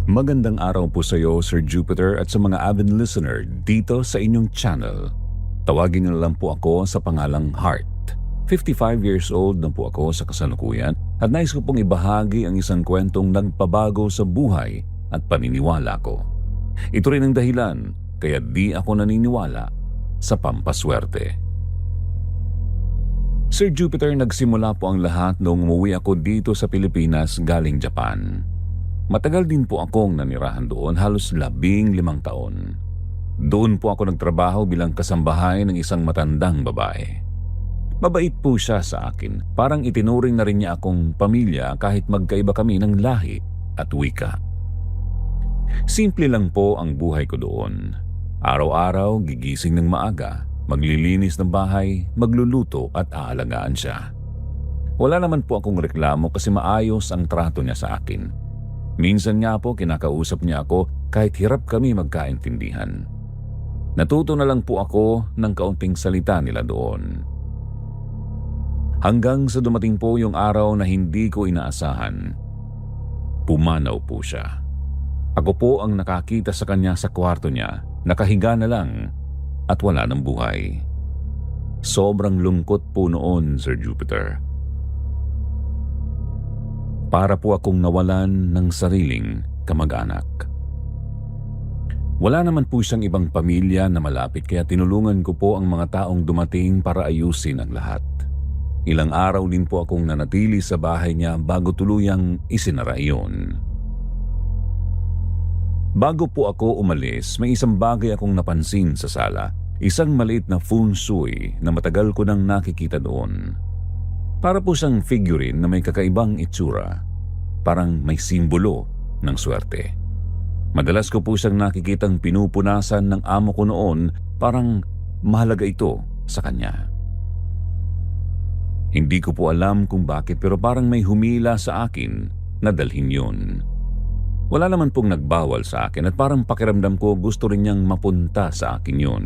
Magandang araw po sa iyo, Sir Jupiter, at sa mga avid listener dito sa inyong channel. Tawagin niyo na lang po ako sa pangalang Heart. 55 years old na po ako sa kasalukuyan at nais ko pong ibahagi ang isang kwentong nagpabago sa buhay at paniniwala ko. Ito rin ang dahilan kaya di ako naniniwala sa pampaswerte. Sir Jupiter, nagsimula po ang lahat noong umuwi ako dito sa Pilipinas galing Japan. Matagal din po akong nanirahan doon, halos 15 taon. Doon po ako nagtrabaho bilang kasambahay ng isang matandang babae. Mabait po siya sa akin, parang itinuring na rin niya akong pamilya kahit magkaiba kami ng lahi at wika. Simple lang po ang buhay ko doon. Araw-araw gigising ng maaga, maglilinis ng bahay, magluluto at aalagaan siya. Wala naman po akong reklamo kasi maayos ang trato niya sa akin. Minsan nga po kinakausap niya ako kahit hirap kami magkaintindihan. Natuto na lang po ako ng kaunting salita nila doon. Hanggang sa dumating po yung araw na hindi ko inaasahan. Pumanaw po siya. Ako po ang nakakita sa kanya sa kwarto niya, nakahiga na lang at wala ng buhay. Sobrang lungkot po noon, Sir Jupiter. Para po akong nawalan ng sariling kamag-anak. Wala naman po siyang ibang pamilya na malapit kaya tinulungan ko po ang mga taong dumating para ayusin ang lahat. Ilang araw din po akong nanatili sa bahay niya bago tuluyang isinara iyon. Bago po ako umalis, may isang bagay akong napansin sa sala. Isang maliit na feng shui na matagal ko nang nakikita doon. Para po siyang figurine na may kakaibang itsura. Parang may simbolo ng swerte. Madalas ko po siyang nakikitang pinupunasan ng amo ko noon, parang mahalaga ito sa kanya. Hindi ko po alam kung bakit pero parang may humila sa akin na dalhin yun. Wala naman pong nagbawal sa akin at parang pakiramdam ko gusto rin niyang mapunta sa akin yun.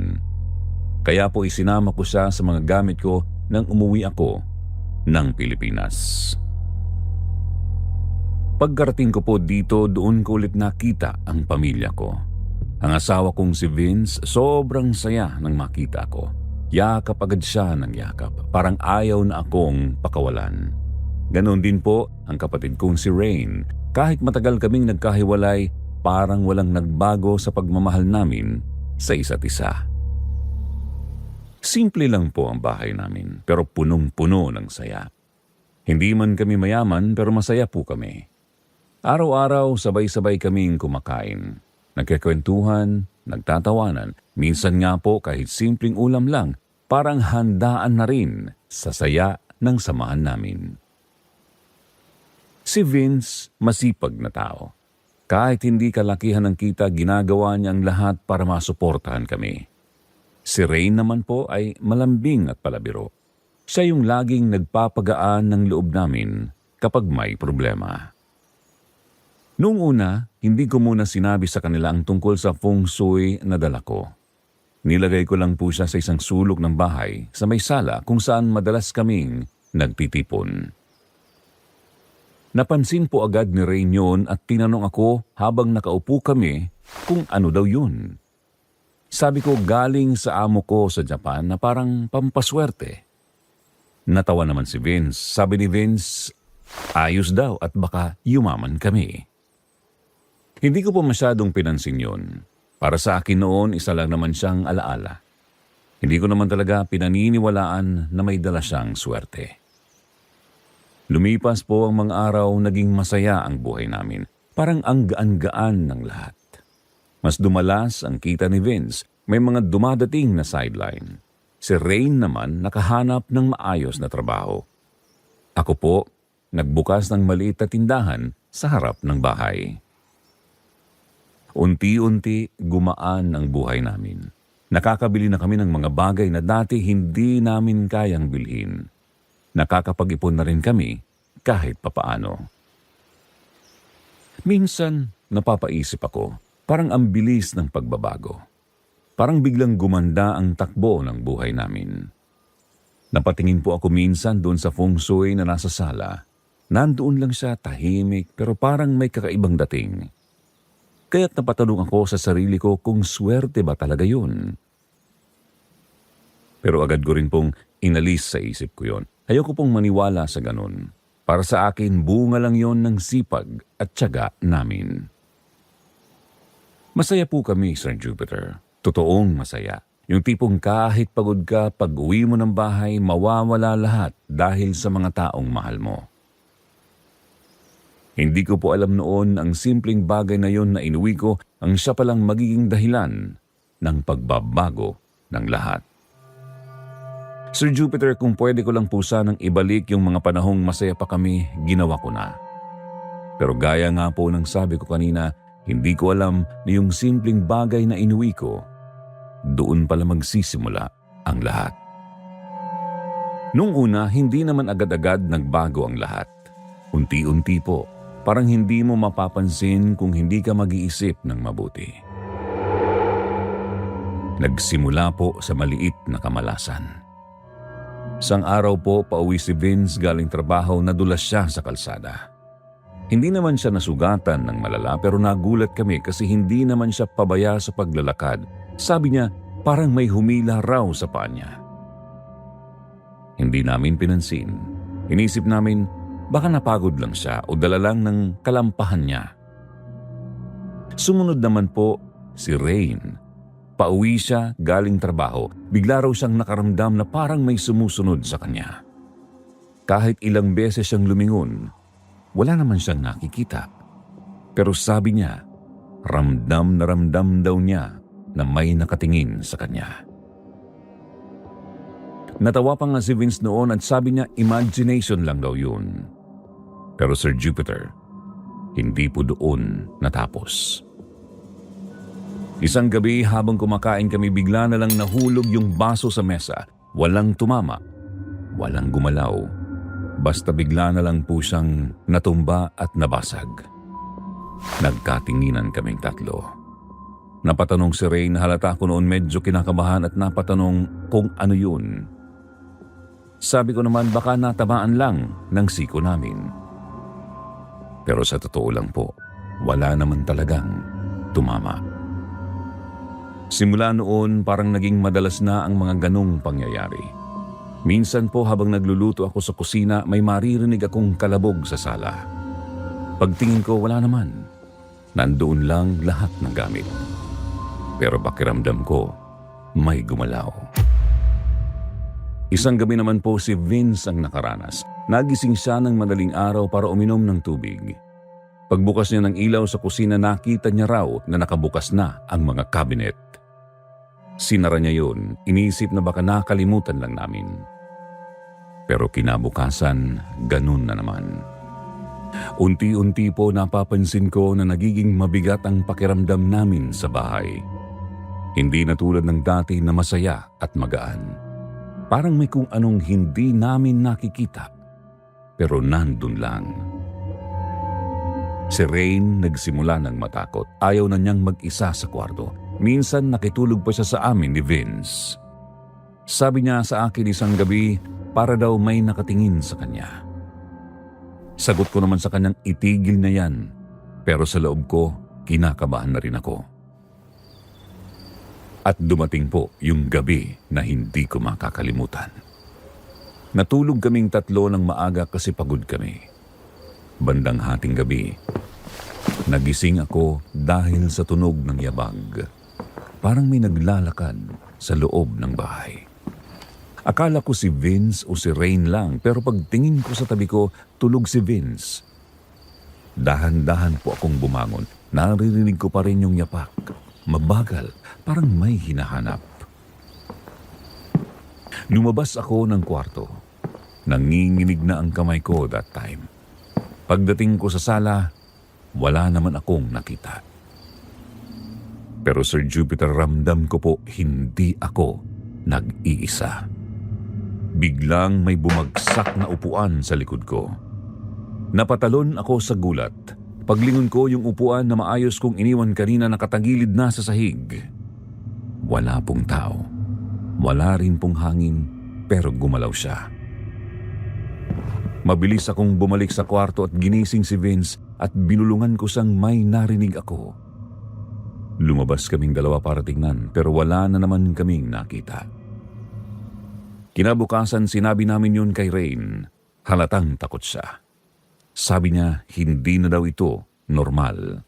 Kaya po isinama ko siya sa mga gamit ko nang umuwi ako ng Pilipinas. Pagkarating ko po dito, doon ko ulit nakita ang pamilya ko. Ang asawa kong si Vince, sobrang saya nang makita ko. Yakap agad siya ng yakap, parang ayaw na akong pakawalan. Ganon din po ang kapatid kong si Rain. Kahit matagal kaming nagkahiwalay, parang walang nagbago sa pagmamahal namin sa isa't isa. Simple lang po ang bahay namin, pero punong-puno ng saya. Hindi man kami mayaman, pero masaya po kami. Araw-araw, sabay-sabay kaming kumakain. Nagkakwentuhan, nagtatawanan. Minsan nga po kahit simpleng ulam lang, parang handaan na rin sa saya ng samahan namin. Si Vince, masipag na tao. Kahit hindi kalakihan ng kita, ginagawa niya ang lahat para masuportahan kami. Si Rain naman po ay malambing at palabiro. Siya yung laging nagpapagaan ng loob namin kapag may problema. Noong una, hindi ko muna sinabi sa kanila ang tungkol sa feng shui na dala ko. Nilagay ko lang po siya sa isang sulok ng bahay sa may sala kung saan madalas kaming nagtitipon. Napansin po agad ni Rain yun at tinanong ako habang nakaupo kami kung ano daw yun. Sabi ko galing sa amo ko sa Japan na parang pampaswerte. Natawa naman si Vince. Sabi ni Vince, ayos daw at baka yumaman kami. Hindi ko po masyadong pinansin yun. Para sa akin noon, isa lang naman siyang alaala. Hindi ko naman talaga pinaniniwalaan na may dala siyang swerte. Lumipas po ang mga araw, naging masaya ang buhay namin. Parang ang gaan-gaan ng lahat. Mas dumalas ang kita ni Vince, may mga dumadating na sideline. Si Rain naman nakahanap ng maayos na trabaho. Ako po, nagbukas ng maliit na tindahan sa harap ng bahay. Unti-unti gumaan ang buhay namin. Nakakabili na kami ng mga bagay na dati hindi namin kayang bilhin. Nakakapag-ipon na rin kami kahit papaano. Minsan, napapaisip ako, parang ang bilis ng pagbabago. Parang biglang gumanda ang takbo ng buhay namin. Napatingin po ako minsan doon sa feng shui na nasa sala. Nandoon lang siya tahimik pero parang may kakaibang dating. Kaya't napatanong ako sa sarili ko kung swerte ba talaga yun. Pero agad ko rin pong inalis sa isip ko yon. Ayoko pong maniwala sa ganun. Para sa akin, bunga lang yon ng sipag at tiyaga namin. Masaya po kami, Sir Jupiter. Totoong masaya. Yung tipong kahit pagod ka, pag uwi mo ng bahay, mawawala lahat dahil sa mga taong mahal mo. Hindi ko po alam noon ang simpleng bagay na yon na inuwi ko ang siya palang magiging dahilan ng pagbabago ng lahat. Sir Jupiter, kung pwede ko lang po sanang ibalik yung mga panahong masaya pa kami, ginawa ko na. Pero gaya nga po ng sabi ko kanina, hindi ko alam na yung simpleng bagay na inuwi ko, doon pala magsisimula ang lahat. Nung una, hindi naman agad-agad nagbago ang lahat. Unti-unti po, parang hindi mo mapapansin kung hindi ka mag-iisip ng mabuti. Nagsimula po sa maliit na kamalasan. Isang araw po, pauwi si Vince galing trabaho, nadulas siya sa kalsada. Hindi naman siya nasugatan ng malala pero nagulat kami kasi hindi naman siya pabaya sa paglalakad. Sabi niya, parang may humila raw sa paa niya. Hindi namin pinansin. Inisip namin, baka napagod lang siya o dala lang ng kalampahan niya. Sumunod naman po si Rain. Pauwi siya galing trabaho. Bigla raw siyang nakaramdam na parang may sumusunod sa kanya. Kahit ilang beses siyang lumingon, wala naman siyang nakikita. Pero sabi niya, ramdam na ramdam daw niya na may nakatingin sa kanya. Natawa pa nga si Vince noon at sabi niya imagination lang daw yun. Pero Sir Jupiter, hindi po doon natapos. Isang gabi habang kumakain kami, bigla na lang nahulog yung baso sa mesa. Walang tumama, walang gumalaw. Basta bigla na lang po siyang natumba at nabasag. Nagkatinginan kaming tatlo. Napatanong si Ray na halata ko noon medyo kinakabahan at napatanong kung ano yun. Sabi ko naman baka natamaan lang ng siko namin. Pero sa totoo lang po, wala naman talagang tumama. Simula noon parang naging madalas na ang mga ganong pangyayari. Minsan po habang nagluluto ako sa kusina, may maririnig akong kalabog sa sala. Pagtingin ko wala naman. Nandoon lang lahat ng gamit. Pero pakiramdam ko, may gumalaw. Isang gabi naman po si Vince ang nakaranas. Nagising siya ng madaling araw para uminom ng tubig. Pagbukas niya ng ilaw sa kusina, nakita niya raw na nakabukas na ang mga cabinet. Sinara niya yun, iniisip na baka nakalimutan lang namin. Pero kinabukasan, ganun na naman. Unti-unti po napapansin ko na nagiging mabigat ang pakiramdam namin sa bahay. Hindi na tulad ng dati na masaya at magaan. Parang may kung anong hindi namin nakikita, pero nandun lang. Si Rain nagsimula ng matakot. Ayaw na niyang mag-isa sa kwarto. Minsan nakitulog pa siya sa amin ni Vince. Sabi niya sa akin isang gabi para daw may nakatingin sa kanya. Sagot ko naman sa kanyang itigil na yan, pero sa loob ko kinakabahan na rin ako. At dumating po yung gabi na hindi ko makakalimutan. Natulog kaming tatlo ng maaga kasi pagod kami. Bandang hating gabi, nagising ako dahil sa tunog ng yabag. Parang may naglalakad sa loob ng bahay. Akala ko si Vince o si Rain lang, pero pagtingin ko sa tabi ko, tulog si Vince. Dahan-dahan po akong bumangon. Naririnig ko pa rin yung yapak. Mabagal, parang may hinahanap. Lumabas ako ng kwarto. Nanginginig na ang kamay ko that time. Pagdating ko sa sala, wala naman akong nakita. Pero Sir Jupiter, ramdam ko po hindi ako nag-iisa. Biglang may bumagsak na upuan sa likod ko. Napatalon ako sa gulat. Paglingon ko yung upuan na maayos kong iniwan kanina nakatagilid na sa sahig. Wala pong tao. Wala rin pong hangin, pero gumalaw siya. Mabilis akong bumalik sa kwarto at ginising si Vince at binulungan ko siyang may narinig ako. Lumabas kaming dalawa para tingnan pero wala na naman kaming nakita. Kinabukasan sinabi namin yun kay Rain. Halatang takot siya. Sabi niya hindi na daw ito normal.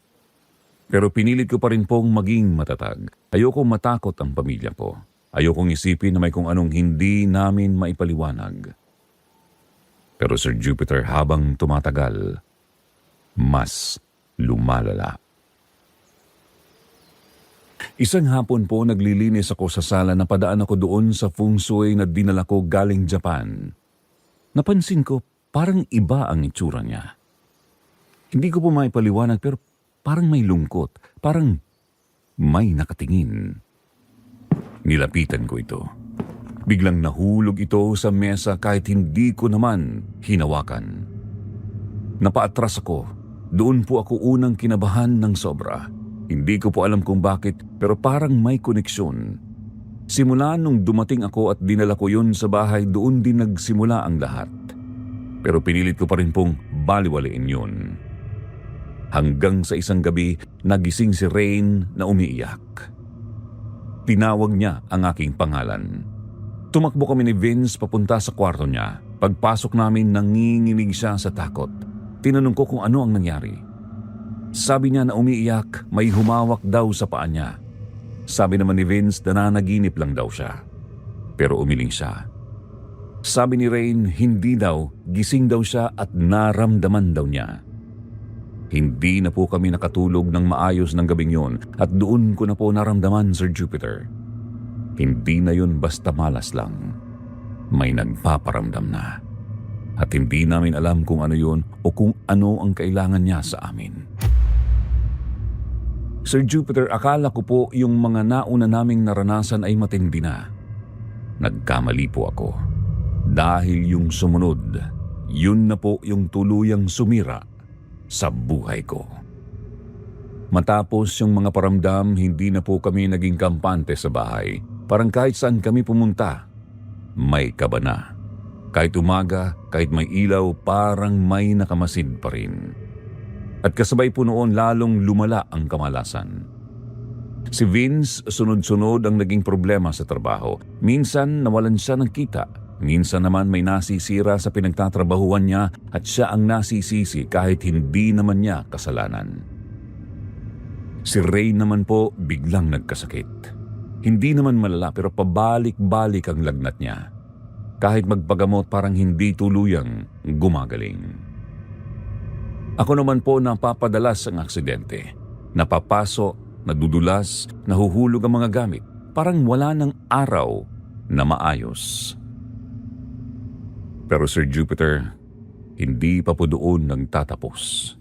Pero pinilit ko pa rin pong maging matatag. Ayokong matakot ang pamilya ko. Ayokong isipin na may kung anong hindi namin maipaliwanag. Pero Sir Jupiter, habang tumatagal, mas lumalala. Isang hapon po naglilinis ako sa sala na padaan ako doon sa feng shui na dinala ko galing Japan. Napansin ko parang iba ang itsura niya. Hindi ko po maipaliwanag pero parang may lungkot, parang may nakatingin. Nilapitan ko ito. Biglang nahulog ito sa mesa kahit hindi ko naman hinawakan. Napaatras ako. Doon po ako unang kinabahan ng sobra. Hindi ko po alam kung bakit pero parang may koneksyon. Simula nung dumating ako at dinala ko yun sa bahay, doon din nagsimula ang lahat. Pero pinilit ko pa rin pong baliwaliin yun. Hanggang sa isang gabi, nagising si Rain na umiiyak. Tinawag niya ang aking pangalan. Tumakbo kami ni Vince papunta sa kwarto niya. Pagpasok namin, nanginginig siya sa takot. Tinanong ko kung ano ang nangyari. Sabi niya na umiiyak, may humawak daw sa paa niya. Sabi naman ni Vince na nananaginip lang daw siya. Pero umiling siya. Sabi ni Rain, hindi daw, gising daw siya at naramdaman daw niya. Hindi na po kami nakatulog ng maayos ng gabing yun at doon ko na po naramdaman, Sir Jupiter. Hindi na yun basta malas lang. May nagpaparamdam na. At hindi namin alam kung ano yun o kung ano ang kailangan niya sa amin. Sir Jupiter, akala ko po yung mga nauna naming naranasan ay matindi na. Nagkamali po ako. Dahil yung sumunod, yun na po yung tuluyang sumira sa buhay ko. Matapos yung mga paramdam, hindi na po kami naging kampante sa bahay. Parang kahit saan kami pumunta, may kaba na. Kahit umaga, kahit may ilaw, parang may nakamasid pa rin. At kasabay po noon lalong lumala ang kamalasan. Si Vince, sunod-sunod ang naging problema sa trabaho. Minsan nawalan siya ng kita. Minsan naman may nasisira sa pinagtatrabahuan niya at siya ang nasisisi kahit hindi naman niya kasalanan. Si Ray naman po biglang nagkasakit. Hindi naman malala pero pabalik-balik ang lagnat niya. Kahit magpagamot parang hindi tuluyang gumagaling. Ako naman po napapadalas ang aksidente. Napapaso, nadudulas, nahuhulog ang mga gamit. Parang wala ng araw na maayos. Pero Sir Jupiter, hindi pa po doon nagtatapos.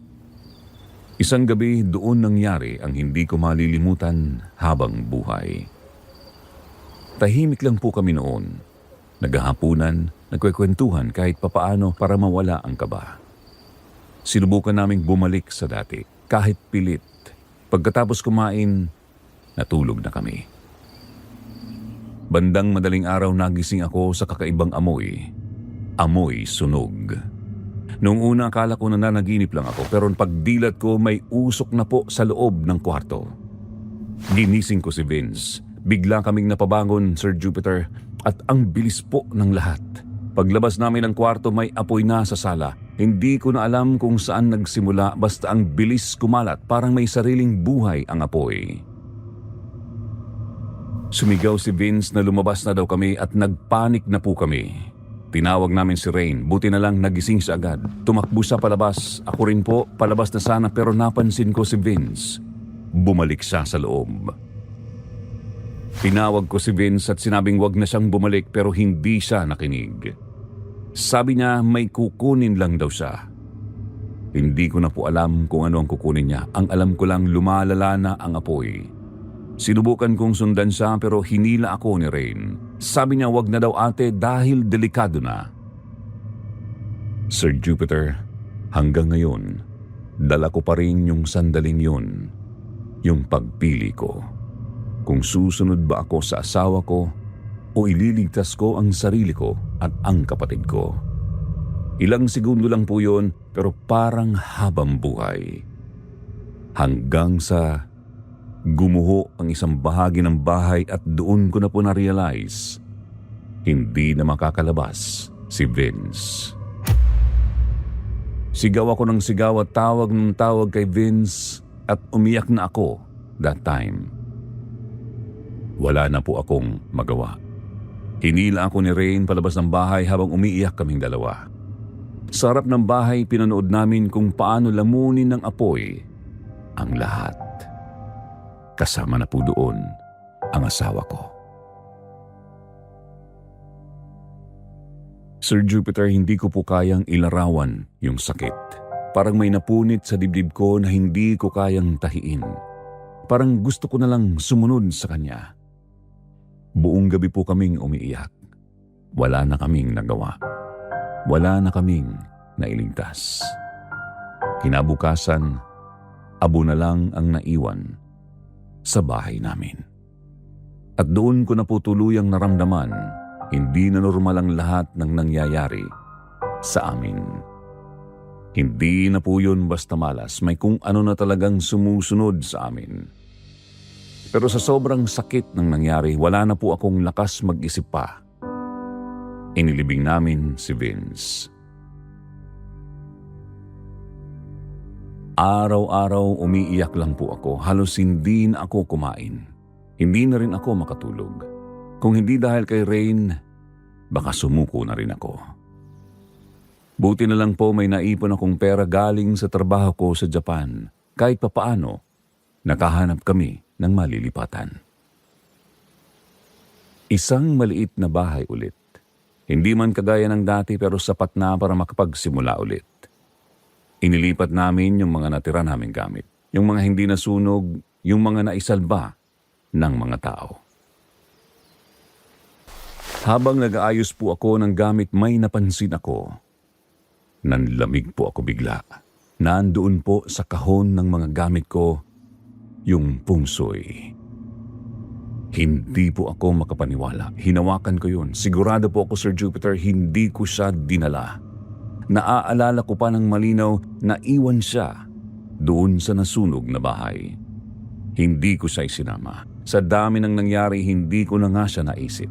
Isang gabi doon nangyari ang hindi ko malilimutan habang buhay. Tahimik lang po kami noon. Naghahapunan, nagkwekwentuhan kahit papaano para mawala ang kaba. Sinubukan naming bumalik sa dati, kahit pilit. Pagkatapos kumain, natulog na kami. Bandang madaling araw nagising ako sa kakaibang amoy. Amoy sunog. Noong una akala ko na nanaginip lang ako pero pagdilat ko may usok na po sa loob ng kwarto. Ginising ko si Vince. Bigla kaming napabangon, Sir Jupiter, at ang bilis po ng lahat. Paglabas namin ng kwarto may apoy na sa sala. Hindi ko na alam kung saan nagsimula basta ang bilis kumalat parang may sariling buhay ang apoy. Sumigaw si Vince na lumabas na daw kami at nagpanik na po kami. Tinawag namin si Rain, buti na lang nagising siya agad. Tumakbo siya palabas, ako rin po palabas na sana pero napansin ko si Vince. Bumalik siya sa loob. Tinawag ko si Vince at sinabing wag na siyang bumalik pero hindi siya nakinig. Sabi niya may kukunin lang daw siya. Hindi ko na po alam kung ano ang kukunin niya. Ang alam ko lang lumalala na ang apoy. Sinubukan kong sundan siya pero hinila ako ni Rain. Sabi niya wag na daw ate dahil delikado na. Sir Jupiter, hanggang ngayon, dala ko pa rin yung sandaling yun. Yung pagpili ko. Kung susunod ba ako sa asawa ko o ililigtas ko ang sarili ko at ang kapatid ko. Ilang segundo lang po yun pero parang habang buhay. Hanggang sa Gumuho ang isang bahagi ng bahay at doon ko na po na-realize, hindi na makakalabas si Vince. Sigaw ako ng sigaw at tawag ng tawag kay Vince at umiyak na ako that time. Wala na po akong magawa. Hinila ako ni Rain palabas ng bahay habang umiiyak kaming dalawa. Sa harap ng bahay, pinanood namin kung paano lamunin ng apoy ang lahat. Kasama na po doon ang asawa ko. Sir Jupiter, hindi ko po kayang ilarawan yung sakit. Parang may napunit sa dibdib ko na hindi ko kayang tahiin. Parang gusto ko na lang sumunod sa kanya. Buong gabi po kaming umiiyak. Wala na kaming nagawa. Wala na kaming nailigtas. Kinabukasan, abo na lang ang naiwan sa bahay namin. At doon ko na po tuluyang naramdaman, hindi na normal ang lahat ng nangyayari sa amin. Hindi na po yun basta malas, may kung ano na talagang sumusunod sa amin. Pero sa sobrang sakit ng nangyari, wala na po akong lakas mag-isip pa. Inilibing namin si Vince. Araw-araw umiiyak lang po ako, halos hindi na ako kumain. Hindi na rin ako makatulog. Kung hindi dahil kay Rain, baka sumuko na rin ako. Buti na lang po may naipon akong pera galing sa trabaho ko sa Japan. Kahit papaano, nakahanap kami ng malilipatan. Isang maliit na bahay ulit. Hindi man kagaya ng dati pero sapat na para makapagsimula ulit. Inilipat namin yung mga natira naming gamit. Yung mga hindi nasunog, yung mga naisalba ng mga tao. Habang nag-aayos po ako ng gamit, may napansin ako. Nanlamig po ako bigla. Nandoon po sa kahon ng mga gamit ko yung pungsoy. Hindi po ako makapaniwala. Hinawakan ko yun. Sigurado po ako, Sir Jupiter, hindi ko siya dinala. Naaalala ko pa ng malinaw na iwan siya doon sa nasunog na bahay. Hindi ko siya isinama. Sa dami ng nangyari, hindi ko na nga siya naisip.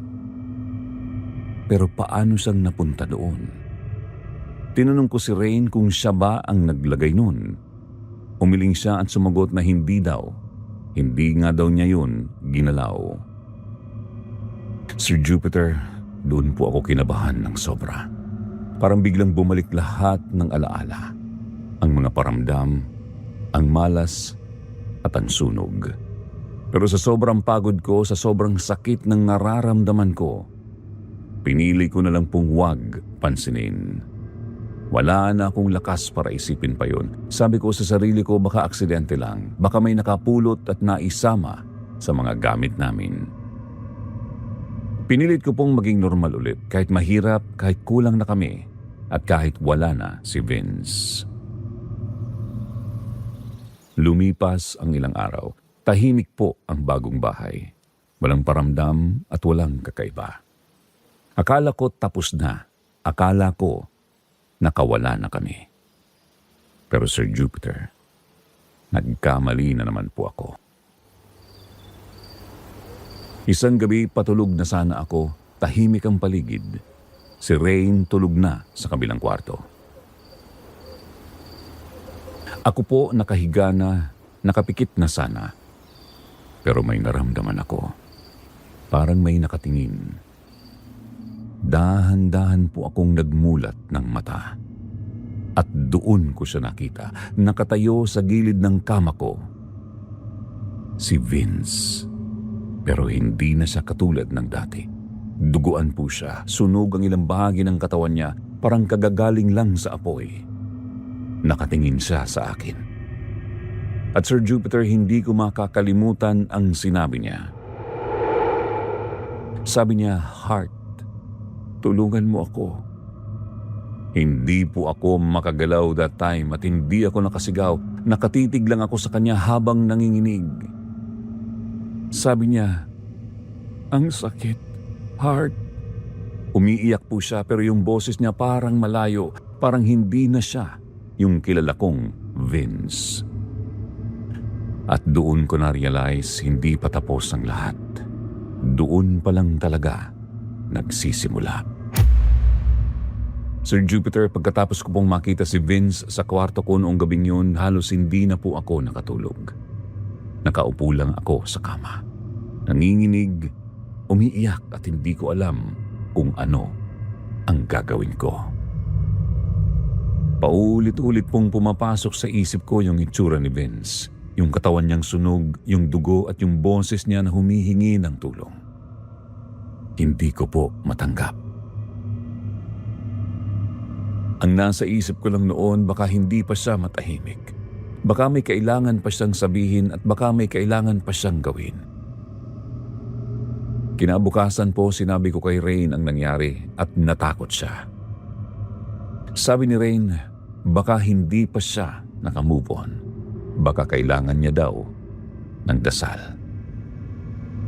Pero paano siyang napunta doon? Tinanong ko si Rain kung siya ba ang naglagay nun. Umiling siya at sumagot na hindi daw. Hindi nga daw niya yun ginalaw. Sir Jupiter, doon po ako kinabahan ng sobra. Parang biglang bumalik lahat ng alaala. Ang mga paramdam, ang malas, at ang sunog. Pero sa sobrang pagod ko, sa sobrang sakit ng nararamdaman ko, pinili ko na lang pong wag pansinin. Wala na akong lakas para isipin pa yun. Sabi ko sa sarili ko, baka aksidente lang. Baka may nakapulot at naisama sa mga gamit namin. Pinilit ko pong maging normal ulit. Kahit mahirap, kahit kulang na kami, at kahit wala na si Vince. Lumipas ang ilang araw. Tahimik po ang bagong bahay. Walang paramdam at walang kakaiba. Akala ko tapos na. Akala ko nakawala na kami. Pero Sir Jupiter, nagkamali na naman po ako. Isang gabi patulog na sana ako, tahimik ang paligid. Si Rain tulog na sa kabilang kwarto. Ako po nakahiga na, nakapikit na sana. Pero may naramdaman ako. Parang may nakatingin. Dahan-dahan po akong nagmulat ng mata. At doon ko siya nakita, nakatayo sa gilid ng kama ko. Si Vince. Pero hindi na siya katulad ng dati. Duguan po siya, sunog ang ilang bahagi ng katawan niya, parang kagagaling lang sa apoy. Nakatingin siya sa akin. At Sir Jupiter, hindi ko makakalimutan ang sinabi niya. Sabi niya, "Heart, tulungan mo ako." Hindi po ako makagalaw that time at hindi ako nakasigaw. Nakatitig lang ako sa kanya habang nanginginig. Sabi niya, "Ang sakit, Heart." Umiiyak po siya pero yung boses niya parang malayo, parang hindi na siya yung kilala kong Vince. At doon ko na-realize hindi pa tapos ang lahat. Doon pa lang talaga nagsisimula. Sir Jupiter, pagkatapos ko pong makita si Vince sa kwarto ko noong gabing yun, halos hindi na po ako nakatulog. Nakaupo lang ako sa kama. Nanginginig, umiiyak at hindi ko alam kung ano ang gagawin ko. Paulit-ulit pong pumapasok sa isip ko yung itsura ni Vince. Yung katawan niyang sunog, yung dugo at yung boses niya na humihingi ng tulong. Hindi ko po matanggap. Ang nasa isip ko lang noon, baka hindi pa siya matahimik. Baka may kailangan pa siyang sabihin at baka may kailangan pa siyang gawin. Kinabukasan po sinabi ko kay Rain ang nangyari at natakot siya. Sabi ni Rain, baka hindi pa siya nakamove on. Baka kailangan niya daw ng dasal.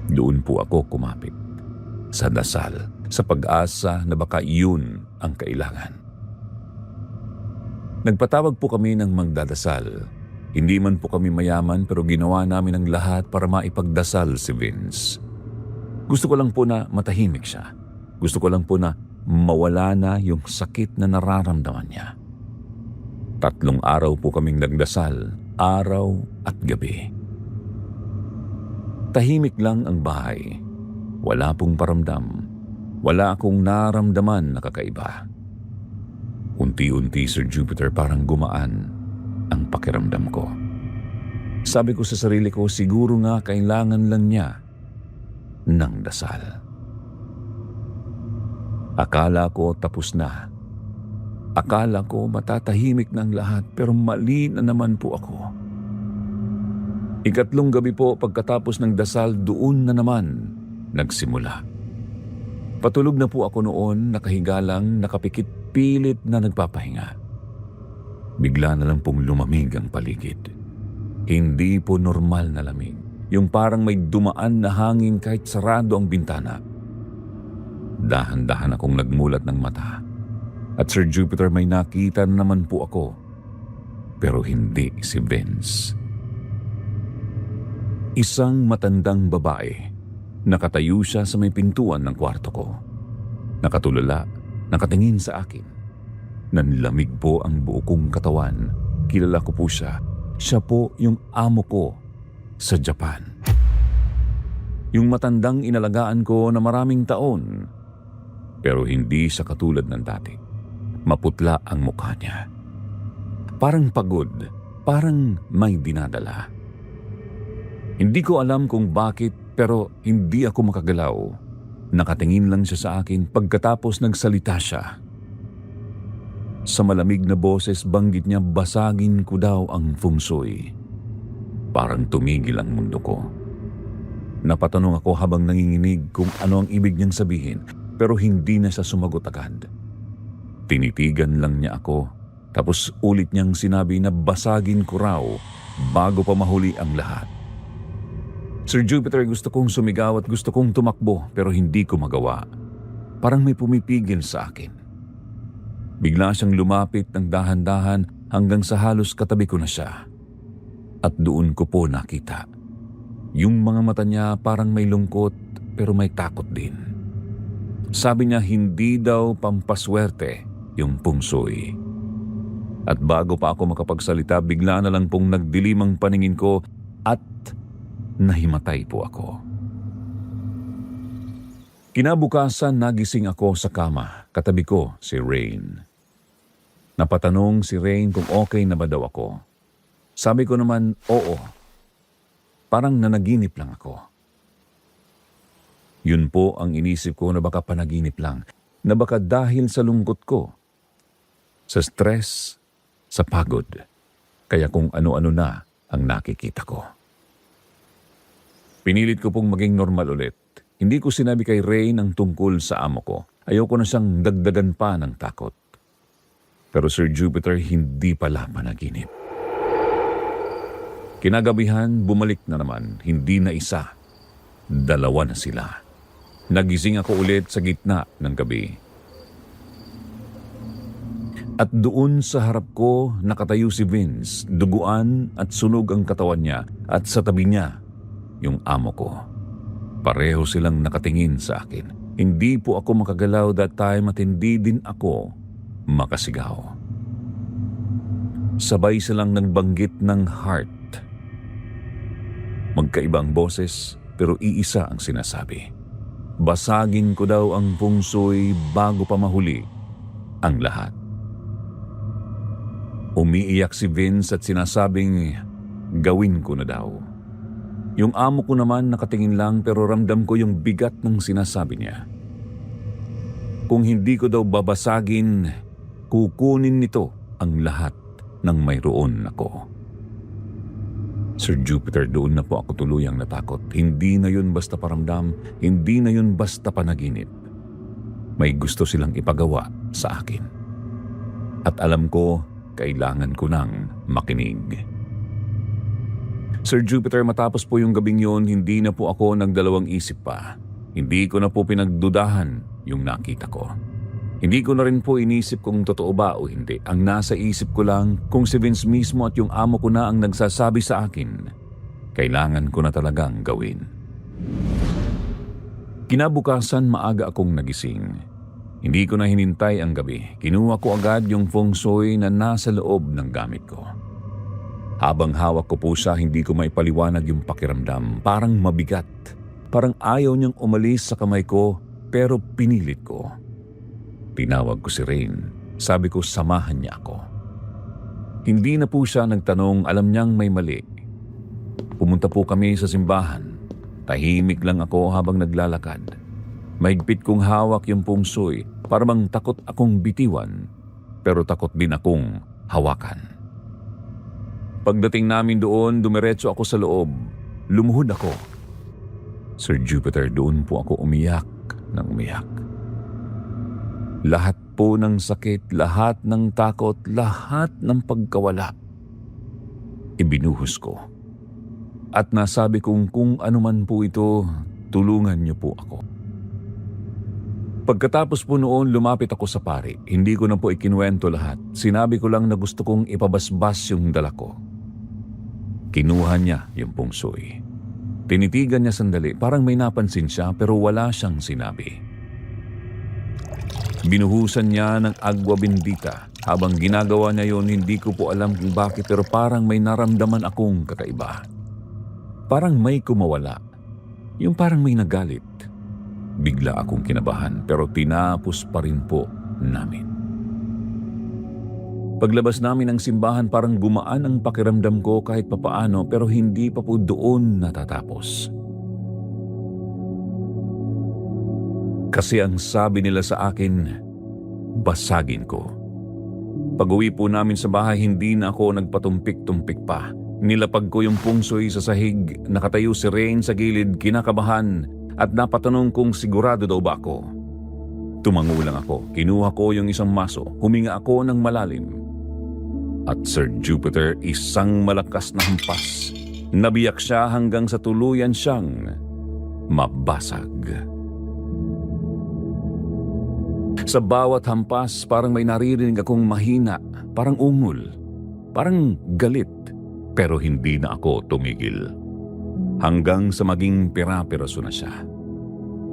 Doon po ako kumapit. Sa dasal, sa pag-asa na baka yun ang kailangan. Nagpatawag po kami ng magdadasal. Hindi man po kami mayaman pero ginawa namin ang lahat para maipagdasal si Vince. Gusto ko lang po na matahimik siya. Gusto ko lang po na mawala na yung sakit na nararamdaman niya. 3 araw po kaming nagdasal, araw at gabi. Tahimik lang ang bahay. Wala pong paramdam. Wala akong naramdaman na kakaiba. Unti-unti, Sir Jupiter, parang gumaan ang pakiramdam ko. Sabi ko sa sarili ko, siguro nga kailangan lang niya ng dasal. Akala ko tapos na. Akala ko matatahimik ng lahat pero mali na naman po ako. 3 gabi po pagkatapos ng dasal, doon na naman nagsimula. Patulog na po ako noon, nakahiga lang, nakapikit pilit na nagpapahinga. Bigla na lang pong lumamig ang paligid. Hindi po normal na lamig. Yung parang may dumaan na hangin kahit sarado ang bintana. Dahan-dahan akong nagmulat ng mata. At Sir Jupiter, may nakita na naman po ako. Pero hindi si Vince. Isang matandang babae. Nakatayo siya sa may pintuan ng kwarto ko. Nakatulala, nakatingin sa akin. Nanlamig po ang buo kong katawan. Kilala ko po siya. Siya po yung amo ko sa Japan. Yung matandang inalagaan ko na maraming taon. Pero hindi siya katulad ng dati. Maputla ang mukha niya. Parang pagod, parang may dinadala. Hindi ko alam kung bakit pero hindi ako makagalaw. Nakatingin lang siya sa akin pagkatapos nagsalita siya. Sa malamig na boses banggit niya basagin ko daw ang feng shui. Parang tumigil ang mundo ko. Napatanong ako habang nanginginig kung ano ang ibig niyang sabihin pero hindi na siya sumagot agad. Tinitigan lang niya ako tapos ulit niyang sinabi na basagin ko raw bago pa mahuli ang lahat. Sir Jupiter, gusto kong sumigaw at gusto kong tumakbo pero hindi ko magawa. Parang may pumipigil sa akin. Bigla siyang lumapit ng dahan-dahan hanggang sa halos katabi ko na siya. At doon ko po nakita. Yung mga mata niya parang may lungkot pero may takot din. Sabi niya hindi daw pampaswerte yung feng shui. At bago pa ako makapagsalita, bigla na lang pong nagdilim ang paningin ko at nahimatay po ako. Kinabukasan nagising ako sa kama. Katabi ko si Rain. Napatanong si Rain kung okay na ba daw ako. Sabi ko naman, oo. Parang nanaginip lang ako. Yun po ang inisip ko na baka panaginip lang. Na baka dahil sa lungkot ko. Sa stress, sa pagod. Kaya kung ano-ano na ang nakikita ko. Pinilit ko pong maging normal ulit. Hindi ko sinabi kay Rain ang tungkol sa amo ko. Ayoko na siyang dagdagan pa ng takot. Pero Sir Jupiter, hindi pala panaginip. Kinagabihan, bumalik na naman. Hindi na isa. 2 na sila. Nagising ako ulit sa gitna ng gabi. At doon sa harap ko nakatayo si Vince, duguan at sunog ang katawan niya, at sa tabi niya yung amo ko. Pareho silang nakatingin sa akin. Hindi po ako makagalaw that time at hindi din ako makasigaw. Sabay silang nagbanggit ng heart. Magkaibang boses pero iisa ang sinasabi. Basagin ko daw ang feng shui bago pa mahuli ang lahat. Umiiyak si Vince at sinasabing gawin ko na daw. Yung amo ko naman nakatingin lang pero ramdam ko yung bigat ng sinasabi niya. Kung hindi ko daw babasagin, kukunin nito ang lahat ng mayroon ako. Sir Jupiter, doon na po ako tuluyang natakot. Hindi na yun basta paramdam, hindi na yun basta panaginip. May gusto silang ipagawa sa akin. At alam ko, kailangan ko nang makinig. Sir Jupiter, matapos po yung gabing yun, hindi na po ako nagdalawang isip pa. Hindi ko na po pinagdudahan yung nakita ko. Hindi ko na rin po inisip kung totoo ba o hindi. Ang nasa isip ko lang kung si Vince mismo at yung amo ko na ang nagsasabi sa akin, kailangan ko na talagang gawin. Kinabukasan maaga akong nagising. Hindi ko na hinintay ang gabi. Kinuha ko agad yung feng shui na nasa loob ng gamit ko. Habang hawak ko po siya, hindi ko maipaliwanag yung pakiramdam. Parang mabigat. Parang ayaw niyang umalis sa kamay ko, pero pinilit ko. Tinawag ko si Rain. Sabi ko samahan niya ako. Hindi na po siya nagtanong, alam niyang may mali. Pumunta po kami sa simbahan. Tahimik lang ako habang naglalakad. Mahigpit kong hawak yung feng shui, parang takot akong bitiwan, pero takot din akong hawakan. Pagdating namin doon, dumiretso ako sa loob. Lumuhod ako. Sir Jupiter, doon po ako umiyak ng umiyak. Lahat po ng sakit, lahat ng takot, lahat ng pagkawala, ibinuhos ko. At nasabi kong kung ano man po ito, tulungan niyo po ako. Pagkatapos po noon, lumapit ako sa pari. Hindi ko na po ikinuwento lahat. Sinabi ko lang na gusto kong ipabasbas yung dala ko. Kinuha niya yung feng shui. Tinitigan niya sandali, parang may napansin siya pero wala siyang sinabi. Binuhusan niya ng agwa bendita. Habang ginagawa niya yon, hindi ko po alam kung bakit pero parang may naramdaman akong kakaiba. Parang may kumawala. Yung parang may nagalit. Bigla akong kinabahan pero tinapos pa rin po namin. Paglabas namin ng simbahan, parang gumaan ang pakiramdam ko kahit papaano pero hindi pa po doon natatapos. Kasi ang sabi nila sa akin, basagin ko. Pag-uwi po namin sa bahay, hindi na ako nagpatumpik-tumpik pa. Nilapag ko yung feng shui sa sahig, nakatayo si Rain sa gilid, kinakabahan, at napatanong kung sigurado daw ba ako. Tumango lang ako, kinuha ko yung isang maso, huminga ako ng malalim. At Sir Jupiter, isang malakas na hampas. Nabiyak siya hanggang sa tuluyan siyang mabasag. Sa bawat hampas, parang may naririnig akong mahina, parang ungol, parang galit, pero hindi na ako tumigil. Hanggang sa maging pira-piraso na siya.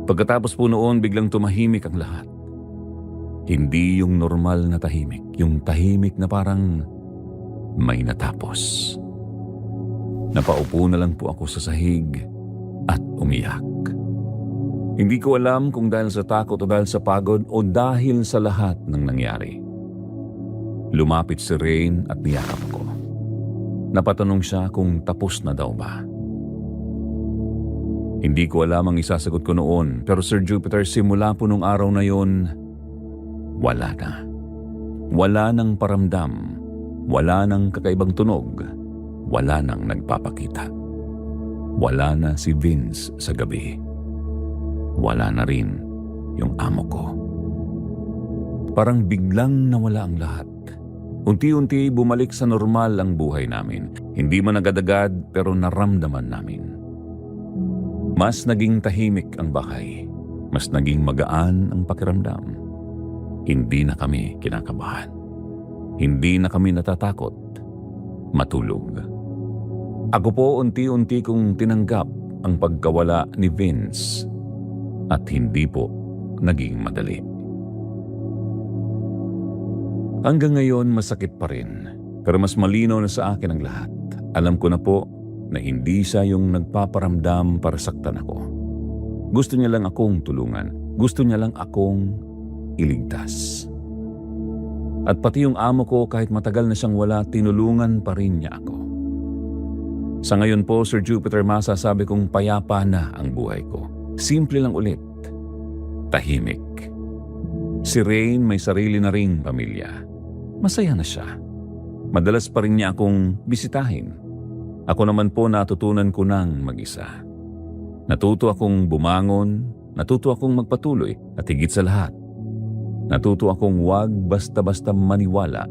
Pagkatapos po noon, biglang tumahimik ang lahat. Hindi yung normal na tahimik, yung tahimik na parang may natapos. Napaupo na lang po ako sa sahig at umiyak. Hindi ko alam kung dahil sa takot o dahil sa pagod o dahil sa lahat ng nangyari. Lumapit si Rain at niyakap ko. Napatanong siya kung tapos na daw ba. Hindi ko alam ang isasagot ko noon, pero Sir Jupiter, simula po nung araw na yon, wala na. Wala nang paramdam, wala nang kakaibang tunog, wala nang nagpapakita. Wala na si Vince sa gabi. Wala na rin yung amo ko. Parang biglang nawala ang lahat. Unti-unti bumalik sa normal ang buhay namin. Hindi man agad-agad pero naramdaman namin. Mas naging tahimik ang bahay. Mas naging magaan ang pakiramdam. Hindi na kami kinakabahan. Hindi na kami natatakot matulog. Ako po unti-unti kong tinanggap ang pagkawala ni Vince at hindi po naging madali. Hanggang ngayon masakit pa rin, pero mas malinaw na sa akin ang lahat. Alam ko na po na hindi siya yung nagpaparamdam para saktan ako. Gusto niya lang akong tulungan. Gusto niya lang akong iligtas. At pati yung amo ko, kahit matagal na siyang wala, tinulungan pa rin niya ako. Sa ngayon po, Sir Jupiter, masasabi kong payapa na ang buhay ko. Simple lang ulit. Tahimik. Si Rain may sarili na ring pamilya. Masaya na siya. Madalas pa rin niya akong bisitahin. Ako naman po natutunan ko nang mag-isa. Natuto akong bumangon, natuto akong magpatuloy, at higit sa lahat, natuto akong wag basta-basta maniwala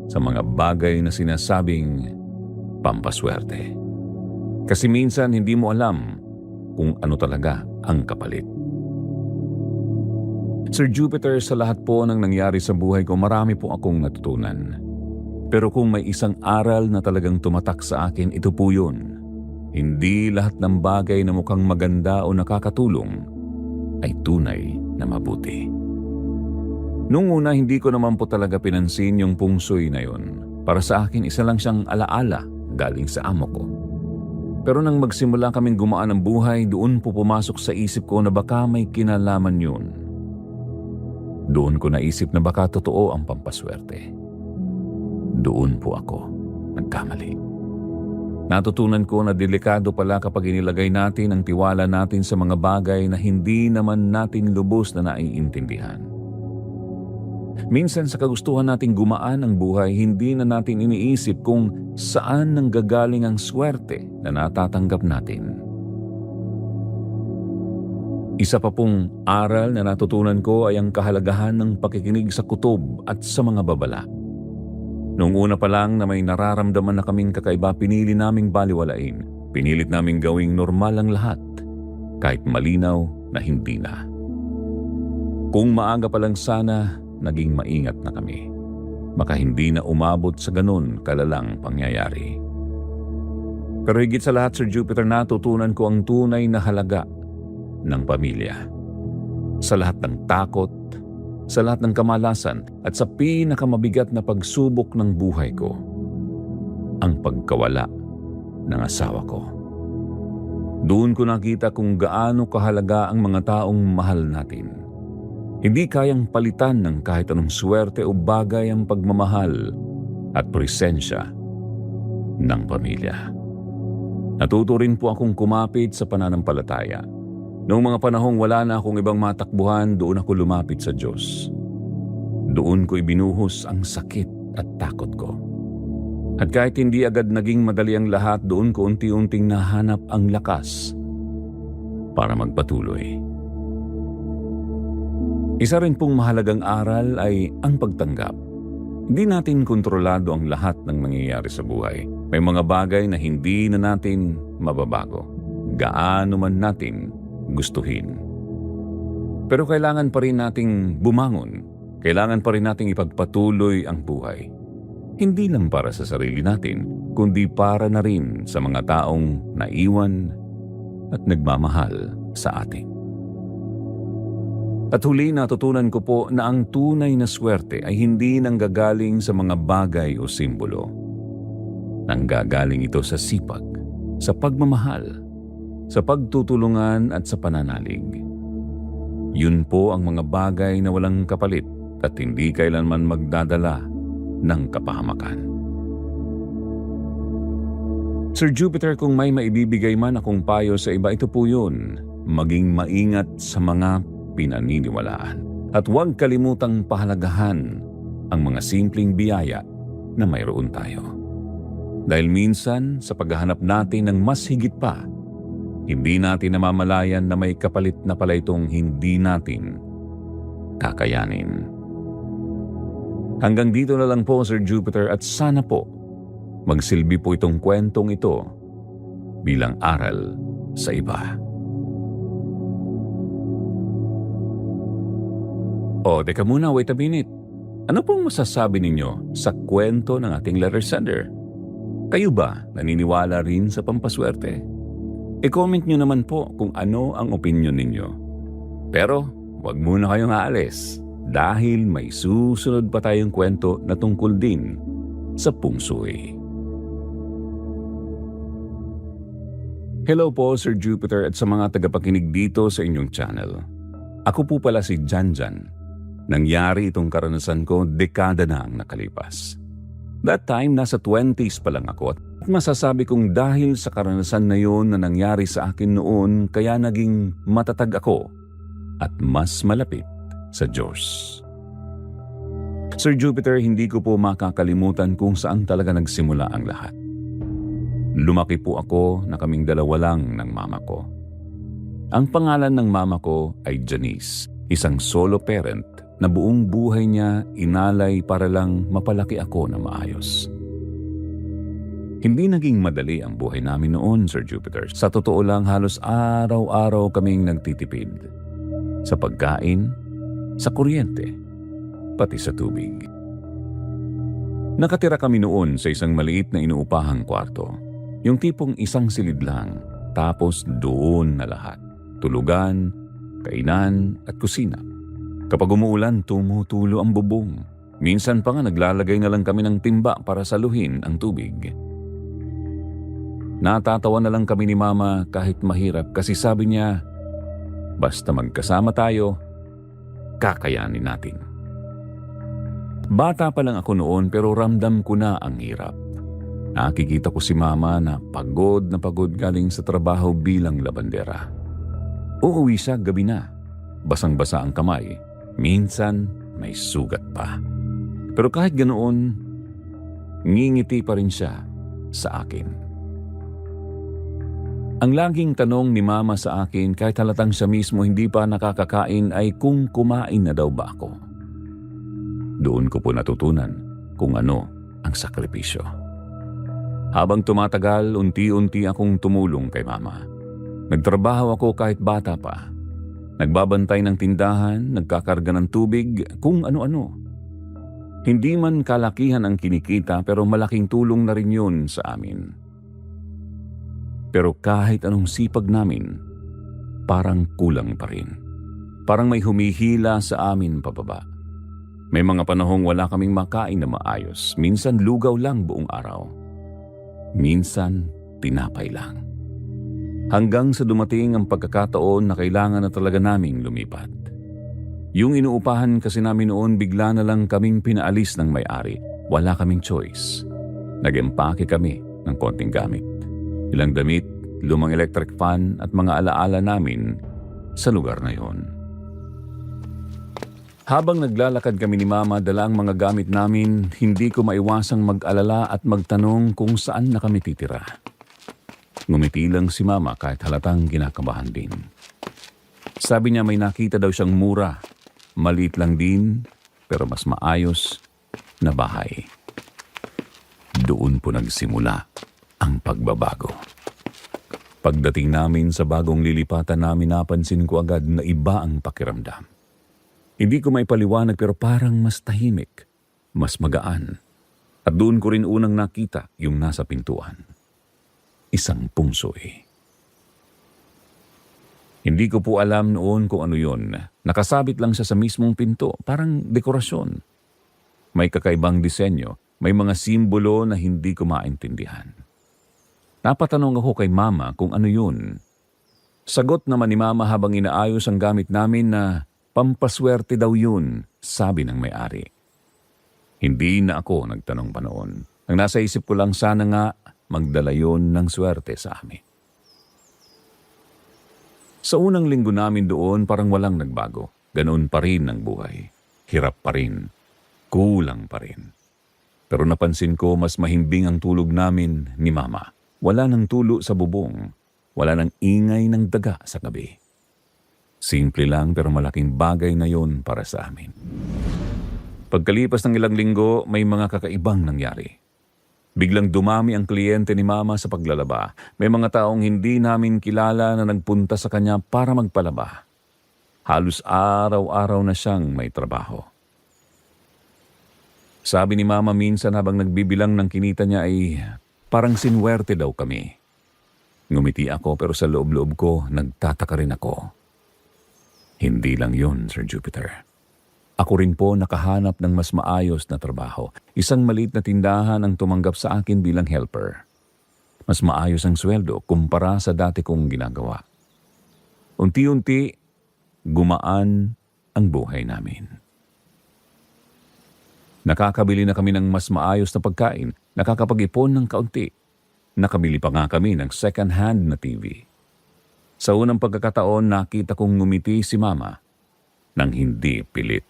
sa mga bagay na sinasabing pampaswerte. Kasi minsan hindi mo alam kung ano talaga ang kapalit. Sir Jupiter, sa lahat po ng nangyari sa buhay ko, marami po akong natutunan. Pero kung may isang aral na talagang tumatak sa akin, ito po yun. Hindi lahat ng bagay na mukhang maganda o nakakatulong ay tunay na mabuti. Nung una, hindi ko naman po talaga pinansin yung pungsoy na yun. Para sa akin, isa lang siyang alaala galing sa amo ko. Pero nang magsimula kaming gumaan ang buhay, doon po pumasok sa isip ko na baka may kinalaman yun. Doon ko naisip na baka totoo ang pampaswerte. Doon po ako nagkamali. Natutunan ko na delikado pala kapag inilagay natin ang tiwala natin sa mga bagay na hindi naman natin lubos na naiintindihan. Minsan sa kagustuhan nating gumaan ang buhay, hindi na natin iniisip kung saan nanggagaling ang swerte na natatanggap natin. Isa pa pong aral na natutunan ko ay ang kahalagahan ng pakikinig sa kutob at sa mga babala. Noong una pa lang na may nararamdaman na kaming kakaiba, pinili naming baliwalain. Pinilit naming gawing normal ang lahat, kahit malinaw na hindi na. Kung maaga pa lang sana, naging maingat na kami. Baka hindi na umabot sa ganun kalalang pangyayari. Pero higit sa lahat, Sir Jupiter, natutunan ko ang tunay na halaga ng pamilya. Sa lahat ng takot, sa lahat ng kamalasan, at sa pinakamabigat na pagsubok ng buhay ko, ang pagkawala ng asawa ko. Doon ko nakita kung gaano kahalaga ang mga taong mahal natin. Hindi kayang palitan ng kahit anong swerte o bagay ang pagmamahal at presensya ng pamilya. Natuto rin po akong kumapit sa pananampalataya. Noong mga panahong wala na akong ibang matakbuhan, doon ako lumapit sa Diyos. Doon ko ibinuhos ang sakit at takot ko. At kahit hindi agad naging madali ang lahat, doon ko unti-unting nahanap ang lakas para magpatuloy. Isa rin pong mahalagang aral ay ang pagtanggap. Hindi natin kontrolado ang lahat ng nangyayari sa buhay. May mga bagay na hindi na natin mababago, gaano man natin gustuhin. Pero kailangan pa rin nating bumangon. Kailangan pa rin nating ipagpatuloy ang buhay. Hindi lang para sa sarili natin, kundi para na rin sa mga taong naiwan at nagmamahal sa atin. At huli, natutunan ko po na ang tunay na swerte ay hindi nanggagaling sa mga bagay o simbolo. Nanggagaling ito sa sipag, sa pagmamahal, sa pagtutulungan at sa pananalig. Yun po ang mga bagay na walang kapalit at hindi kailanman magdadala ng kapahamakan. Sir Jupiter, kung may maibibigay man akong payo sa iba, ito po yun. Maging maingat sa mga pinaniniwalaan. At huwag kalimutang pahalagahan ang mga simpleng biyaya na mayroon tayo. Dahil minsan, sa paghahanap natin ng mas higit pa, hindi natin namamalayan na may kapalit na pala itong hindi natin kakayanin. Hanggang dito na lang po, Sir Jupiter, at sana po magsilbi po itong kwentong ito bilang aral sa iba. O, teka muna, wait a minute. Ano pong masasabi ninyo sa kwento ng ating letter sender? Kayo ba naniniwala rin sa pampaswerte? I-comment nyo naman po kung ano ang opinion ninyo. Pero huwag muna kayong aalis dahil may susunod pa tayong kwento na tungkol din sa pungsoy. Hello po Sir Jupiter at sa mga tagapakinig dito sa inyong channel. Ako po pala si Janjan. Nangyari itong karanasan ko dekada na ang nakalipas. That time, nasa 20s pa lang ako at masasabi kong dahil sa karanasan na yun na nangyari sa akin noon kaya naging matatag ako at mas malapit sa Diyos. Sir Jupiter, hindi ko po makakalimutan kung saan talaga nagsimula ang lahat. Lumaki po ako na kaming dalawa lang ng mama ko. Ang pangalan ng mama ko ay Janice, isang solo parent na buong buhay niya inalay para lang mapalaki ako na maayos. Hindi naging madali ang buhay namin noon, Sir Jupiter. Sa totoo lang, halos araw-araw kaming nagtitipid. Sa pagkain, sa kuryente, pati sa tubig. Nakatira kami noon sa isang maliit na inuupahang kwarto. Yung tipong isang silid lang, tapos doon na lahat. Tulugan, kainan at kusina. Kapag umuulan, tumutulo ang bubong. Minsan pa nga naglalagay na lang kami ng timba para saluhin ang tubig. Natatawa na lang kami ni Mama kahit mahirap kasi sabi niya, basta magkasama tayo, kakayanin natin. Bata pa lang ako noon pero ramdam ko na ang hirap. Nakikita ko si Mama na pagod galing sa trabaho bilang labandera. Uuwi siya gabi na. Basang-basa ang kamay. Minsan may sugat pa. Pero kahit ganoon, ngingiti pa rin siya sa akin. Ang laging tanong ni Mama sa akin kahit halatang siya mismo hindi pa nakakakain ay kung kumain na daw ba ako. Doon ko po natutunan kung ano ang sakripisyo. Habang tumatagal, unti-unti akong tumulong kay Mama. Nagtrabaho ako kahit bata pa. Nagbabantay ng tindahan, nagkakarga ng tubig, kung ano-ano. Hindi man kalakihan ang kinikita pero malaking tulong na rin yun sa amin. Pero kahit anong sipag namin, parang kulang pa rin. Parang may humihila sa amin pababa. May mga panahong wala kaming makain na maayos. Minsan lugaw lang buong araw. Minsan tinapay lang. Hanggang sa dumating ang pagkakataon na kailangan na talaga naming lumipat. Yung inuupahan kasi namin noon bigla na lang kaming pinaalis ng may-ari. Wala kaming choice. Nag-empake kami ng konting gamit. Ilang damit, lumang electric fan at mga alaala namin sa lugar na yon. Habang naglalakad kami ni Mama dala ang mga gamit namin, hindi ko maiwasang mag-alala at magtanong kung saan na kami titira. Ngumiti lang si Mama kahit halatang kinakabahan din. Sabi niya may nakita daw siyang mura, maliit lang din pero mas maayos na bahay. Doon po nagsimula ang pagbabago. Pagdating namin sa bagong lilipatan namin, napansin ko agad na iba ang pakiramdam. Hindi ko maipaliwanag pero parang mas tahimik, mas magaan. At doon ko rin unang nakita yung nasa pintuan. Isang pungsoy. Hindi ko po alam noon kung ano yun. Nakasabit lang siya sa mismong pinto, parang dekorasyon. May kakaibang disenyo, may mga simbolo na hindi ko maintindihan. Napatanong ako kay Mama kung ano yun. Sagot naman ni Mama habang inaayos ang gamit namin na pampaswerte daw yun, sabi ng may-ari. Hindi na ako nagtanong pa noon. Ang nasa isip ko lang sana nga magdala yun ng swerte sa amin. Sa unang linggo namin doon parang walang nagbago. Ganoon pa rin ang buhay. Hirap pa rin. Kulang pa rin. Pero napansin ko mas mahimbing ang tulog namin ni Mama. Wala nang tulo sa bubong. Wala nang ingay ng daga sa gabi. Simple lang pero malaking bagay na yon para sa amin. Pagkalipas ng ilang linggo, may mga kakaibang nangyari. Biglang dumami ang kliyente ni Mama sa paglalaba. May mga taong hindi namin kilala na nagpunta sa kanya para magpalaba. Halos araw-araw na siyang may trabaho. Sabi ni Mama minsan habang nagbibilang ng kinita niya ay parang sinwerte daw kami. Ngumiti ako pero sa loob-loob ko nagtataka rin ako. Hindi lang yun, Sir Jupiter. Ako rin po nakahanap ng mas maayos na trabaho. Isang maliit na tindahan ang tumanggap sa akin bilang helper. Mas maayos ang sweldo kumpara sa dati kong ginagawa. Unti-unti, gumaan ang buhay namin. Nakakabili na kami ng mas maayos na pagkain, nakakapag-ipon ng kaunti. Nakabili pa nga kami ng second-hand na TV. Sa unang pagkakataon, nakita kong ngumiti si Mama nang hindi pilit.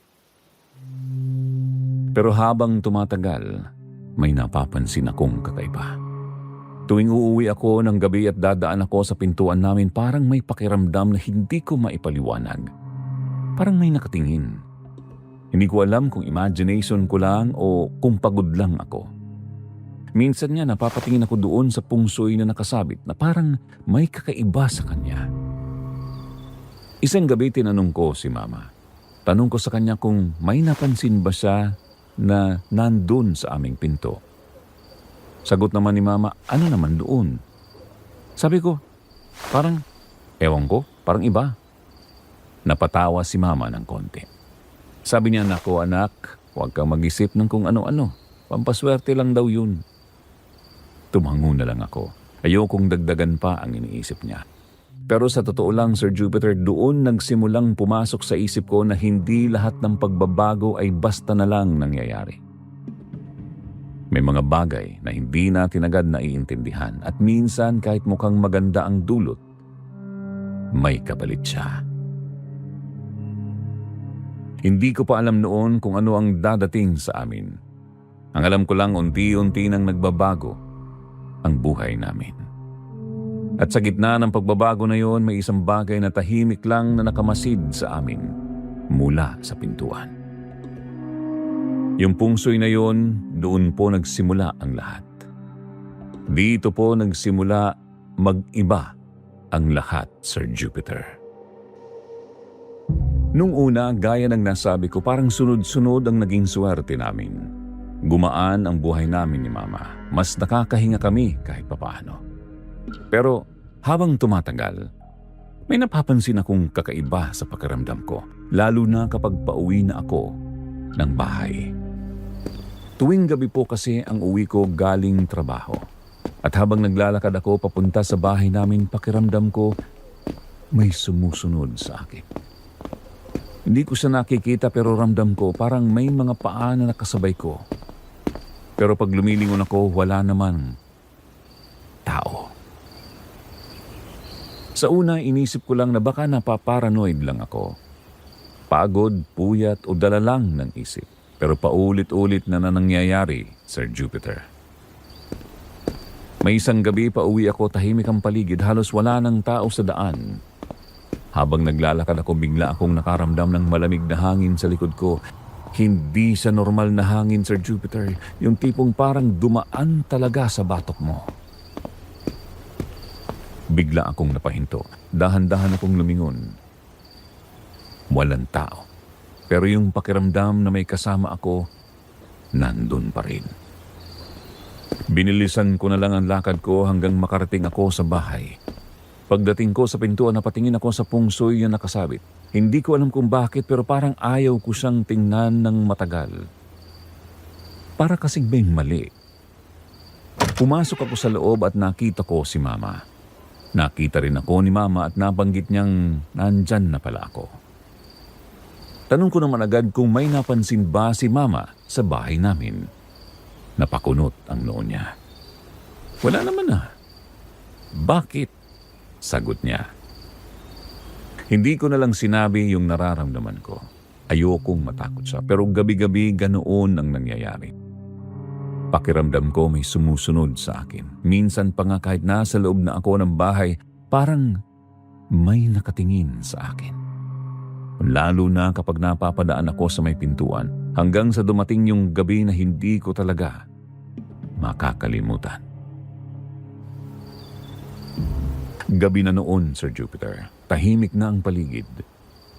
Pero habang tumatagal, may napapansin akong kakaiba. Tuwing uuwi ako ng gabi at dadaan ako sa pintuan namin, parang may pakiramdam na hindi ko maipaliwanag. Parang may nakatingin. Hindi ko alam kung imagination ko lang o kung pagod lang ako. Minsan nga napapatingin ako doon sa pungsoy na nakasabit na parang may kakaiba sa kanya. Isang gabi tinanong ko si Mama. Tanong ko sa kanya kung may napansin ba siya na nandun sa aming pinto. Sagot naman ni Mama, ano naman doon? Sabi ko, parang, ewan ko, parang iba. Napatawa si Mama ng konti. Sabi niya, nako anak, huwag kang mag-isip ng kung ano-ano. Pampaswerte lang daw yun. Tumango na lang ako. Ayokong dagdagan pa ang iniisip niya. Pero sa totoo lang, Sir Jupiter, doon nagsimulang pumasok sa isip ko na hindi lahat ng pagbabago ay basta na lang nangyayari. May mga bagay na hindi natin agad naiintindihan at minsan kahit mukhang maganda ang dulot, may kapalit siya. Hindi ko pa alam noon kung ano ang dadating sa amin. Ang alam ko lang unti-unti nang nagbabago ang buhay namin. At sa gitna ng pagbabago na yon, may isang bagay na tahimik lang na nakamasid sa amin mula sa pintuan. Yung pungsoy na yon, doon po nagsimula ang lahat. Dito po nagsimula mag-iba ang lahat, Sir Jupiter. Nung una, gaya ng nasabi ko, parang sunod-sunod ang naging swerte namin. Gumaan ang buhay namin ni Mama. Mas nakakahinga kami kahit papaano. Pero habang tumatagal, may napapansin akong kakaiba sa pakiramdam ko, lalo na kapag pauwi na ako ng bahay. Tuwing gabi po kasi ang uwi ko galing trabaho. At habang naglalakad ako papunta sa bahay namin, pakiramdam ko may sumusunod sa akin. Hindi ko siya nakikita pero ramdam ko parang may mga paa na nakasabay ko. Pero pag lumilingon ako, wala naman tao. Sa una, inisip ko lang na baka napaparanoid lang ako. Pagod, puyat o dala lang ng isip. Pero paulit-ulit na nangyayari, Sir Jupiter. May isang gabi pauwi ako, tahimik ang paligid, halos wala ng tao sa daan. Habang naglalakad ako, bigla akong nakaramdam ng malamig na hangin sa likod ko. Hindi sa normal na hangin, Sir Jupiter. Yung tipong parang dumaan talaga sa batok mo. Bigla akong napahinto. Dahan-dahan akong lumingon. Walang tao. Pero yung pakiramdam na may kasama ako, nandun pa rin. Binilisan ko na lang ang lakad ko hanggang makarating ako sa bahay. Pagdating ko sa pintuan, napatingin ako sa pungsoy na nakasabit. Hindi ko alam kung bakit pero parang ayaw ko siyang tingnan ng matagal. Para kasing may mali. Pumasok ako sa loob at nakita ko si Mama. Nakita rin ako ni Mama at nabanggit niyang nandyan na pala ako. Tanong ko naman agad kung may napansin ba si Mama sa bahay namin. Napakunot ang noo niya. Wala naman ah. Bakit? Sagot niya. Hindi ko na lang sinabi yung nararamdaman ko. Ayokong matakot siya pero gabi-gabi ganoon ang nangyayari. Pakiramdam ko may sumusunod sa akin. Minsan pa nga kahit nasa loob na ako ng bahay, parang may nakatingin sa akin. Lalo na kapag napapadaan ako sa may pintuan hanggang sa dumating yung gabi na hindi ko talaga makakalimutan. Gabi na noon, Sir Jupiter. Tahimik na ang paligid.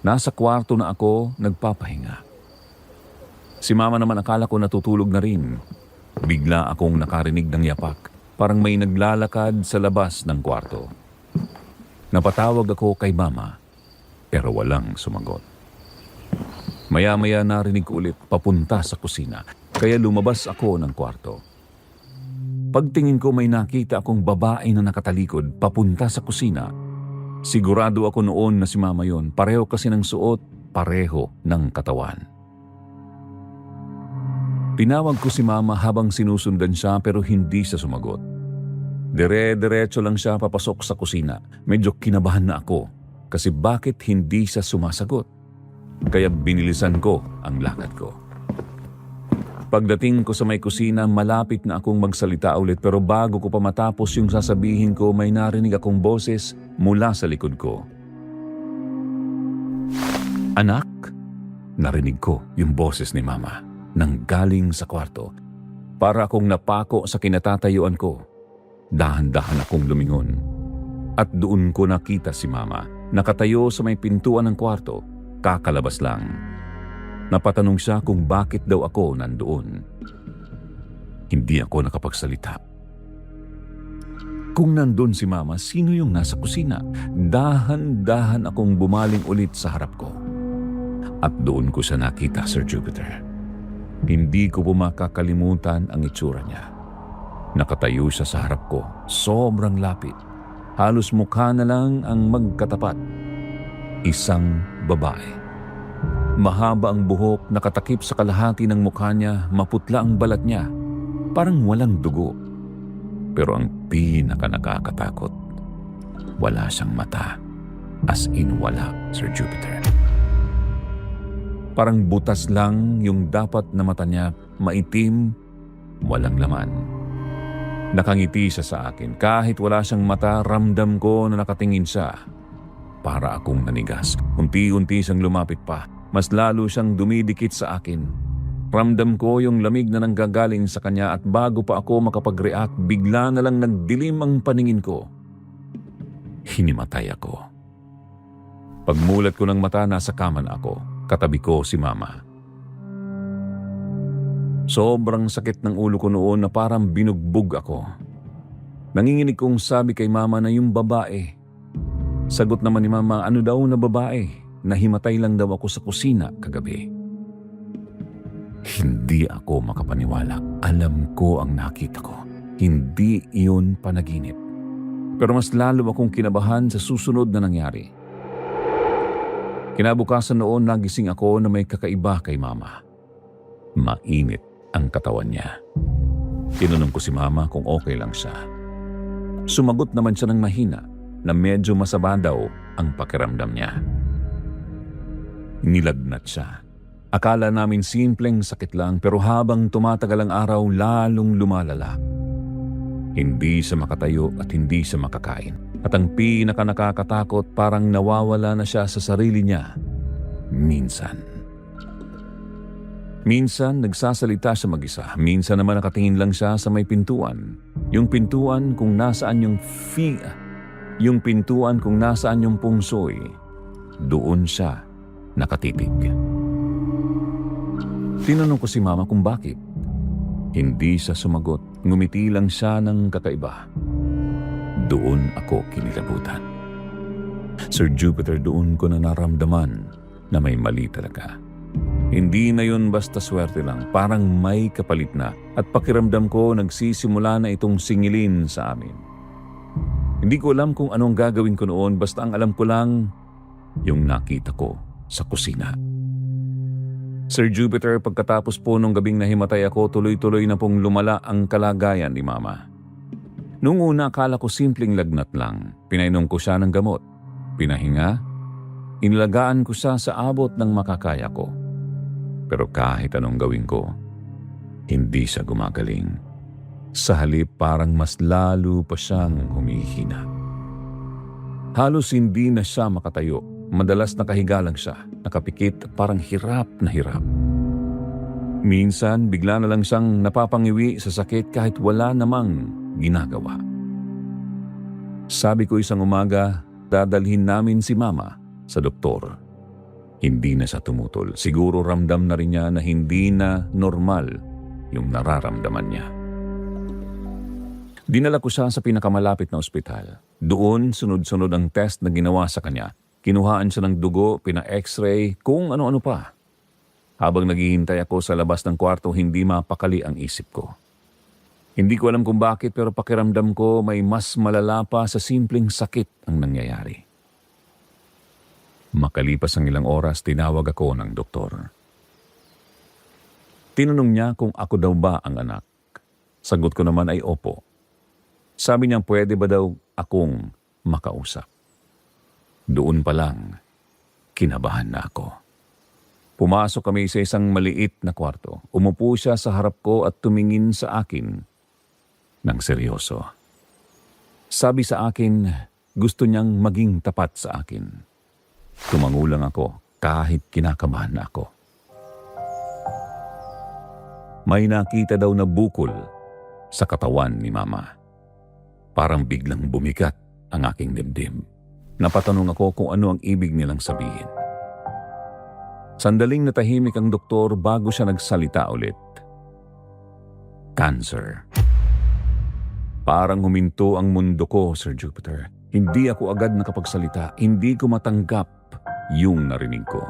Nasa kwarto na ako nagpapahinga. Si mama naman akala ko natutulog na rin. Bigla akong nakarinig ng yapak, parang may naglalakad sa labas ng kwarto. Napatawag ako kay mama, pero walang sumagot. Maya-maya narinig ko ulit papunta sa kusina, kaya lumabas ako ng kwarto. Pagtingin ko may nakita akong babae na nakatalikod papunta sa kusina. Sigurado ako noon na si mama yon, pareho kasi ng suot, pareho ng katawan. Tinawag ko si mama habang sinusundan siya pero hindi siya sumagot. Dire-diretso lang siya papasok sa kusina. Medyo kinabahan na ako kasi bakit hindi siya sumasagot. Kaya binilisan ko ang lakad ko. Pagdating ko sa may kusina, malapit na akong magsalita ulit pero bago ko pa matapos yung sasabihin ko, may narinig akong boses mula sa likod ko. "Anak?" Narinig ko yung boses ni mama nang galing sa kwarto. Para akong napako sa kinatatayuan ko. Dahan-dahan akong lumingon. At doon ko nakita si mama, nakatayo sa may pintuan ng kwarto, kakalabas lang. Napatanong siya kung bakit daw ako nandoon. Hindi ako nakapagsalita. Kung nandun si mama, sino yung nasa kusina? Dahan-dahan akong bumaling ulit sa harap ko. At doon ko siya nakita, Sir Jupiter. Hindi ko po makakalimutan ang itsura niya. Nakatayo siya sa harap ko, sobrang lapit. Halos mukha na lang ang magkatapat. Isang babae. Mahaba ang buhok, nakatakip sa kalahati ng mukha niya, maputla ang balat niya. Parang walang dugo. Pero ang pinaka-nakakatakot, wala siyang mata. As in wala, Sir Jupiter. Parang butas lang yung dapat na mata niya, maitim, walang laman. Nakangiti siya sa akin. Kahit wala siyang mata, ramdam ko na nakatingin siya. Para akong nanigas. Unti-unti siyang lumapit pa. Mas lalo siyang dumidikit sa akin. Ramdam ko yung lamig na nanggagaling sa kanya at bago pa ako makapag-react, bigla na lang nagdilim ang paningin ko. Hinimatay ako. Pagmulat ko ng mata, nasa kama na ako. Katabi ko si mama. Sobrang sakit ng ulo ko noon na parang binugbog ako. Nanginginig kong sabi kay mama na yung babae. Sagot naman ni mama, ano daw na babae? Nahimatay lang daw ako sa kusina kagabi. Hindi ako makapaniwala. Alam ko ang nakita ko. Hindi iyon panaginip. Pero mas lalo akong kinabahan sa susunod na nangyari. Kinabukasan noon, nagising ako na may kakaiba kay mama. Mainit ang katawan niya. Tinanong ko si mama kung okay lang siya. Sumagot naman siya ng mahina na medyo masaba daw ang pakiramdam niya. Nilagnat siya. Akala namin simpleng sakit lang pero habang tumatagal ang araw, lalong lumalala. Hindi siya makatayo at hindi siya makakain. At ang pinaka-nakakatakot, parang nawawala na siya sa sarili niya. Minsan nagsasalita siya mag-isa. Minsan naman nakatingin lang siya sa may pintuan. Yung pintuan kung nasaan yung pintuan kung nasaan yung pungsoy, doon siya nakatitig. Tinanong ko si mama kung bakit. Hindi siya sumagot. Ngumiti lang siya ng kakaiba. Doon ako kinilabutan. Sir Jupiter, doon ko na naramdaman na may mali talaga. Hindi na yun basta swerte lang, parang may kapalit na at pakiramdam ko nagsisimula na itong singilin sa amin. Hindi ko alam kung anong gagawin ko noon, basta ang alam ko lang yung nakita ko sa kusina. Sir Jupiter, pagkatapos po nung gabing nahimatay ako, tuloy-tuloy na pong lumala ang kalagayan ni mama. Noong una, akala ko simpleng lagnat lang. Pinainom ko siya ng gamot. Pinahinga, inilagaan ko siya sa abot ng makakaya ko. Pero kahit anong gawin ko, hindi siya gumagaling. Sa halip, parang mas lalo pa siyang humihina. Halos hindi na siya makatayo. Madalas nakahiga lang siya, nakapikit at parang hirap na hirap. Minsan, bigla na lang siyang napapangiwi sa sakit kahit wala namang ginagawa. Sabi ko isang umaga, dadalhin namin si mama sa doktor. Hindi na siya tumutol. Siguro ramdam na rin niya na hindi na normal yung nararamdaman niya. Dinala ko siya sa pinakamalapit na ospital. Doon, sunod-sunod ang test na ginawa sa kanya. Kinuhaan siya ng dugo, pina-x-ray, kung ano-ano pa. Habang naghihintay ako sa labas ng kwarto, hindi mapakali ang isip ko. Hindi ko alam kung bakit pero pakiramdam ko may mas malala pa sa simpleng sakit ang nangyayari. Makalipas ang ilang oras, tinawag ako ng doktor. Tinanong niya kung ako daw ba ang anak. Sagot ko naman ay opo. Sabi niya pwede ba daw akong makausap. Doon pa lang, kinabahan na ako. Pumasok kami sa isang maliit na kwarto. Umupo siya sa harap ko at tumingin sa akin ng seryoso. Sabi sa akin, gusto niyang maging tapat sa akin. Tumangulang ako kahit kinakabahan na ako. May nakita daw na bukol sa katawan ni Mama. Parang biglang bumigat ang aking dibdib. Napatanong ako kung ano ang ibig nilang sabihin. Sandaling natahimik ang doktor bago siya nagsalita ulit. Cancer. Parang huminto ang mundo ko, Sir Jupiter. Hindi ako agad nakapagsalita. Hindi ko matanggap yung narinig ko.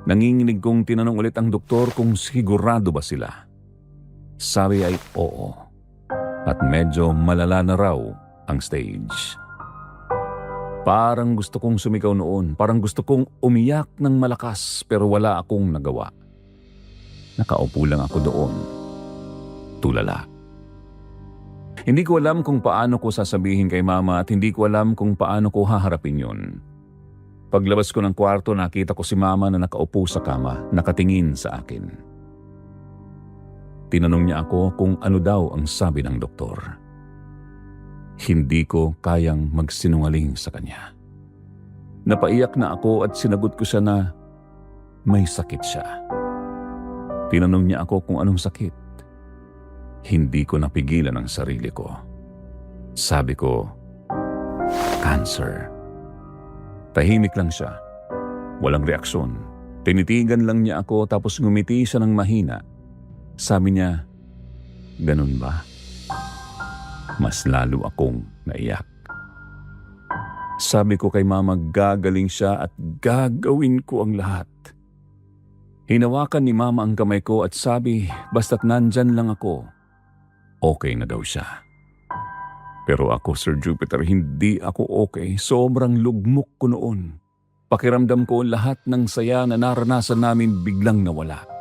Nanginginig kong tinanong ulit ang doktor kung sigurado ba sila. Sabi ay oo. At medyo malala na raw ang stage. Parang gusto kong sumigaw noon. Parang gusto kong umiyak ng malakas pero wala akong nagawa. Nakaupo lang ako doon. Tulala. Hindi ko alam kung paano ko sasabihin kay Mama at hindi ko alam kung paano ko haharapin yun. Paglabas ko ng kwarto, nakita ko si Mama na nakaupo sa kama, nakatingin sa akin. Tinanong niya ako kung ano daw ang sabi ng doktor. Hindi ko kayang magsinungaling sa kanya. Napaiyak na ako at sinagot ko siya na may sakit siya. Tinanong niya ako kung anong sakit. Hindi ko napigilan ang sarili ko. Sabi ko, cancer. Tahimik lang siya. Walang reaksyon. Tinitigan lang niya ako tapos ngumiti siya ng mahina. Sabi niya, ganun ba? Mas lalo akong naiyak. Sabi ko kay Mama, gagaling siya at gagawin ko ang lahat. Hinawakan ni Mama ang kamay ko at sabi, basta't nandyan lang ako, okay na daw siya. Pero ako, Sir Jupiter, hindi ako okay. Sobrang lugmok ko noon. Pakiramdam ko lahat ng saya na naranasan namin biglang nawala.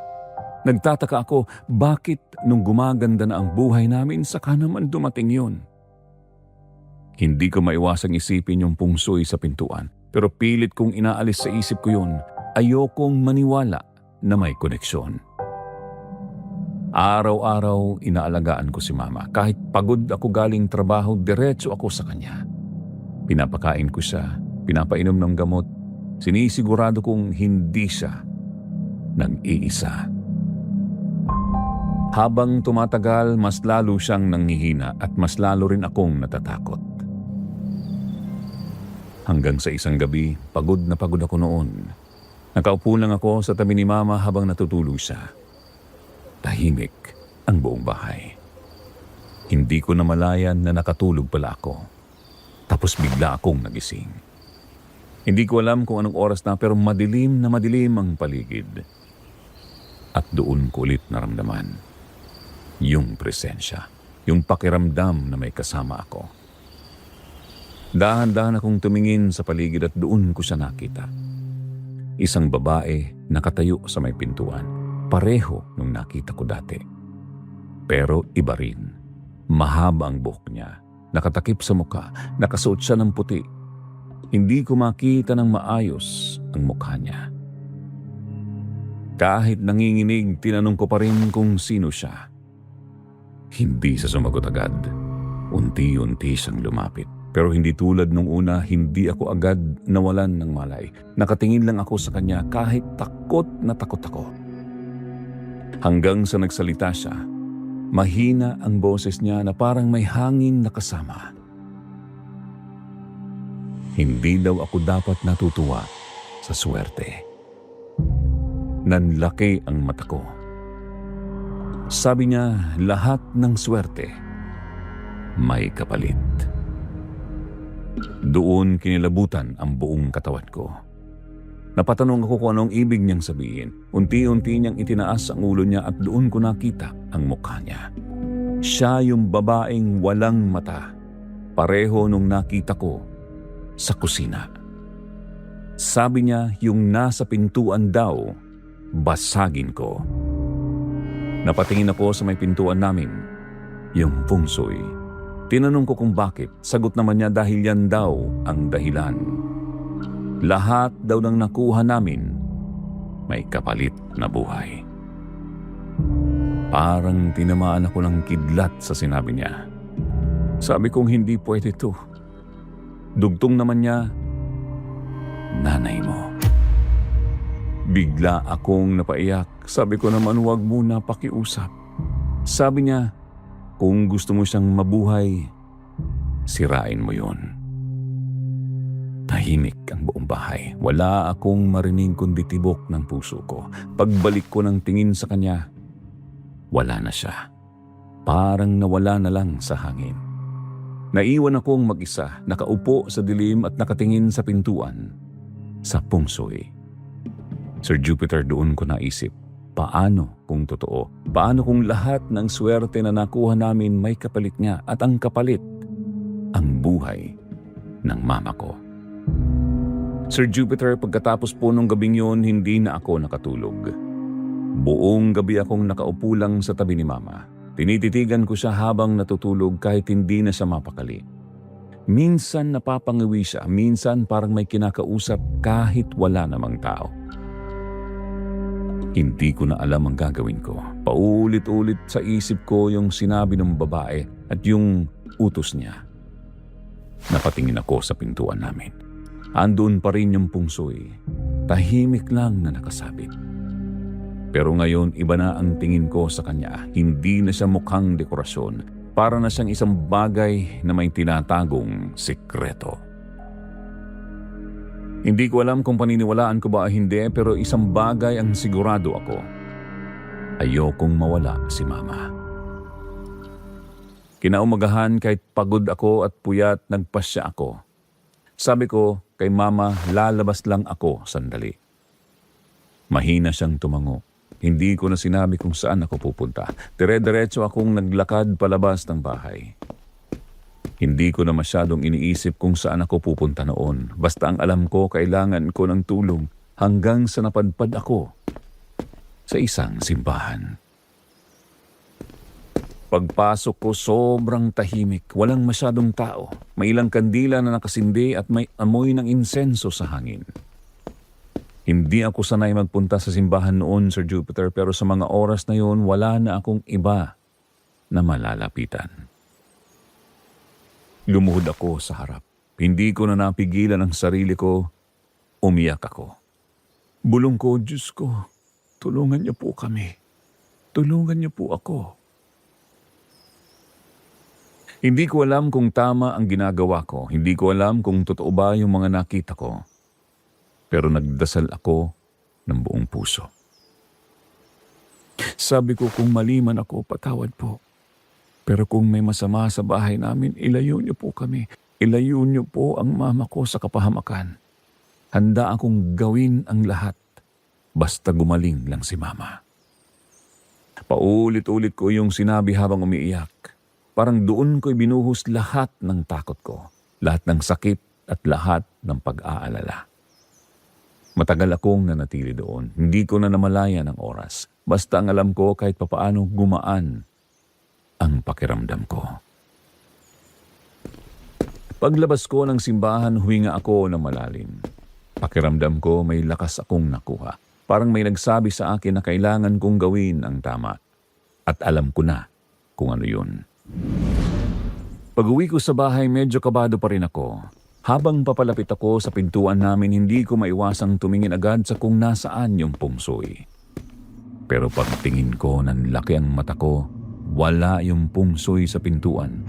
Nagtataka ako, bakit nung gumaganda na ang buhay namin, saka naman dumating yun? Hindi ko maiwasang isipin yung pungsoy sa pintuan, pero pilit kong inaalis sa isip ko yun. Ayokong maniwala na may koneksyon. Araw-araw inaalagaan ko si Mama. Kahit pagod ako galing trabaho, diretso ako sa kanya. Pinapakain ko siya, pinapainom ng gamot. Sinisigurado kong hindi siya nag-iisa. Habang tumatagal, mas lalo siyang nanghihina at mas lalo rin akong natatakot. Hanggang sa isang gabi, pagod na pagod ako noon. Nakaupo lang ako sa tabi ni Mama habang natutulog siya. Tahimik ang buong bahay. Hindi ko namalayan na nakatulog pala ako. Tapos bigla akong nagising. Hindi ko alam kung anong oras na pero madilim na madilim ang paligid. At doon ko ulit naramdaman yung presensya, yung pakiramdam na may kasama ako. Dahan-dahan akong tumingin sa paligid at doon ko siya nakita. Isang babae nakatayo sa may pintuan, pareho nung nakita ko dati. Pero iba rin, mahaba ang buhok niya, nakatakip sa muka, nakasuot siya ng puti. Hindi ko makita ng maayos ang mukha niya. Kahit nanginginig, tinanong ko pa rin kung sino siya. Hindi siya sumagot agad. Unti-unti siyang lumapit. Pero hindi tulad nung una, hindi ako agad nawalan ng malay. Nakatingin lang ako sa kanya kahit takot na takot ako. Hanggang sa nagsalita siya, mahina ang boses niya na parang may hangin na kasama. Hindi daw ako dapat natutuwa sa swerte. Nanlaki ang mata ko. Sabi niya, lahat ng swerte may kapalit. Doon kinilabutan ang buong katawan ko. Napatanong ako kung anong ibig niyang sabihin. Unti-unti niyang itinaas ang ulo niya at doon ko nakita ang mukha niya. Siya yung babaeng walang mata. Pareho nung nakita ko sa kusina. Sabi niya yung nasa pintuan daw, basagin ko. Napatingin ako sa may pintuan namin, yung feng shui. Tinanong ko kung bakit. Sagot naman niya dahil yan daw ang dahilan. Lahat daw ng nakuha namin may kapalit na buhay. Parang tinamaan ako ng kidlat sa sinabi niya. Sabi kong hindi pwede to. Dugtong naman niya, nanay mo. Bigla akong napaiyak. Sabi ko naman huwag muna pakiusap. Sabi niya, kung gusto mo siyang mabuhay, sirain mo yun. Tahimik ang buong bahay. Wala akong marinig kundi tibok ng puso ko. Pagbalik ko ng tingin sa kanya, wala na siya. Parang nawala na lang sa hangin. Naiwan akong mag-isa, nakaupo sa dilim at nakatingin sa pintuan, sa feng shui. Sir Jupiter, doon ko naisip, paano kung totoo? Paano kung lahat ng swerte na nakuha namin may kapalit nga at ang kapalit, ang buhay ng mama ko? Sir Jupiter, pagkatapos po nung gabing yun, hindi na ako nakatulog. Buong gabi akong nakaupo lang sa tabi ni mama. Tinititigan ko siya habang natutulog kahit hindi na siya mapakali. Minsan napapangiwi siya, minsan parang may kinakausap kahit wala namang tao. Hindi ko na alam ang gagawin ko. Paulit-ulit sa isip ko yung sinabi ng babae at yung utos niya. Napatingin ako sa pintuan namin. Andun pa rin yung feng shui. Tahimik lang na nakasabit. Pero ngayon iba na ang tingin ko sa kanya. Hindi na siya mukhang dekorasyon. Para na siyang isang bagay na may tinatagong sikreto. Hindi ko alam kung paniniwalaan ko ba o hindi, pero isang bagay ang sigurado ako. Ayokong mawala si mama. Kinaumagahan kahit pagod ako at puyat, nagpasya ako. Sabi ko kay mama, lalabas lang ako sandali. Mahina siyang tumango. Hindi ko na sinabi kung saan ako pupunta. Dire-diretso akong naglakad palabas ng bahay. Hindi ko na masyadong iniisip kung saan ako pupunta noon. Basta ang alam ko, kailangan ko ng tulong hanggang sa napadpad ako sa isang simbahan. Pagpasok ko, sobrang tahimik. Walang masyadong tao. May ilang kandila na nakasindi at may amoy ng insenso sa hangin. Hindi ako sanay magpunta sa simbahan noon, Sir Jupiter, pero sa mga oras na yun, wala na akong iba na malalapitan. Lumuhod ako sa harap. Hindi ko na napigilan ang sarili ko. Umiyak ako. Bulong ko, Diyos ko, tulungan niyo po kami. Tulungan niyo po ako. Hindi ko alam kung tama ang ginagawa ko. Hindi ko alam kung totoo ba yung mga nakita ko. Pero nagdasal ako ng buong puso. Sabi ko, kung mali man ako, patawad po. Pero kung may masama sa bahay namin, ilayo niyo po kami. Ilayo niyo po ang mama ko sa kapahamakan. Handa akong gawin ang lahat. Basta gumaling lang si mama. Paulit-ulit ko yung sinabi habang umiiyak. Parang doon ko'y binuhos lahat ng takot ko. Lahat ng sakit at lahat ng pag-aalala. Matagal akong nanatili doon. Hindi ko na namalayan ang oras. Basta ang alam ko kahit papaano gumaan ang pakiramdam ko. Paglabas ko ng simbahan, huminga ako ng malalim. Pakiramdam ko may lakas akong nakuha. Parang may nagsabi sa akin na kailangan kong gawin ang tama. At alam ko na kung ano yun. Pag-uwi ko sa bahay, medyo kabado pa rin ako. Habang papalapit ako sa pintuan namin, hindi ko maiwasang tumingin agad sa kung nasaan yung feng shui. Pero pagtingin ko, nanlaki ang mata ko, wala yung feng shui sa pintuan.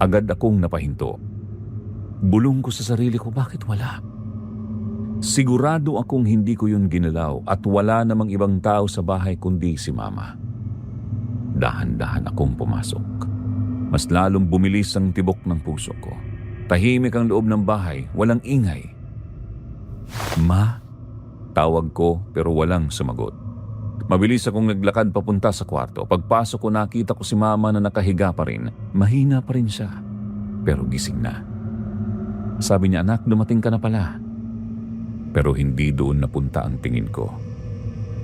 Agad akong napahinto. Bulong ko sa sarili ko, bakit wala? Sigurado akong hindi ko yun ginalaw at wala namang ibang tao sa bahay kundi si Mama. Dahan-dahan akong pumasok. Mas lalong bumilis ang tibok ng puso ko. Tahimik ang loob ng bahay, walang ingay. "Ma?" Tawag ko pero walang sumagot. Mabilis akong naglakad papunta sa kwarto. Pagpasok ko nakita ko si Mama na nakahiga pa rin. Mahina pa rin siya, pero gising na. Sabi niya, "Anak, dumating ka na pala." Pero hindi doon napunta ang tingin ko.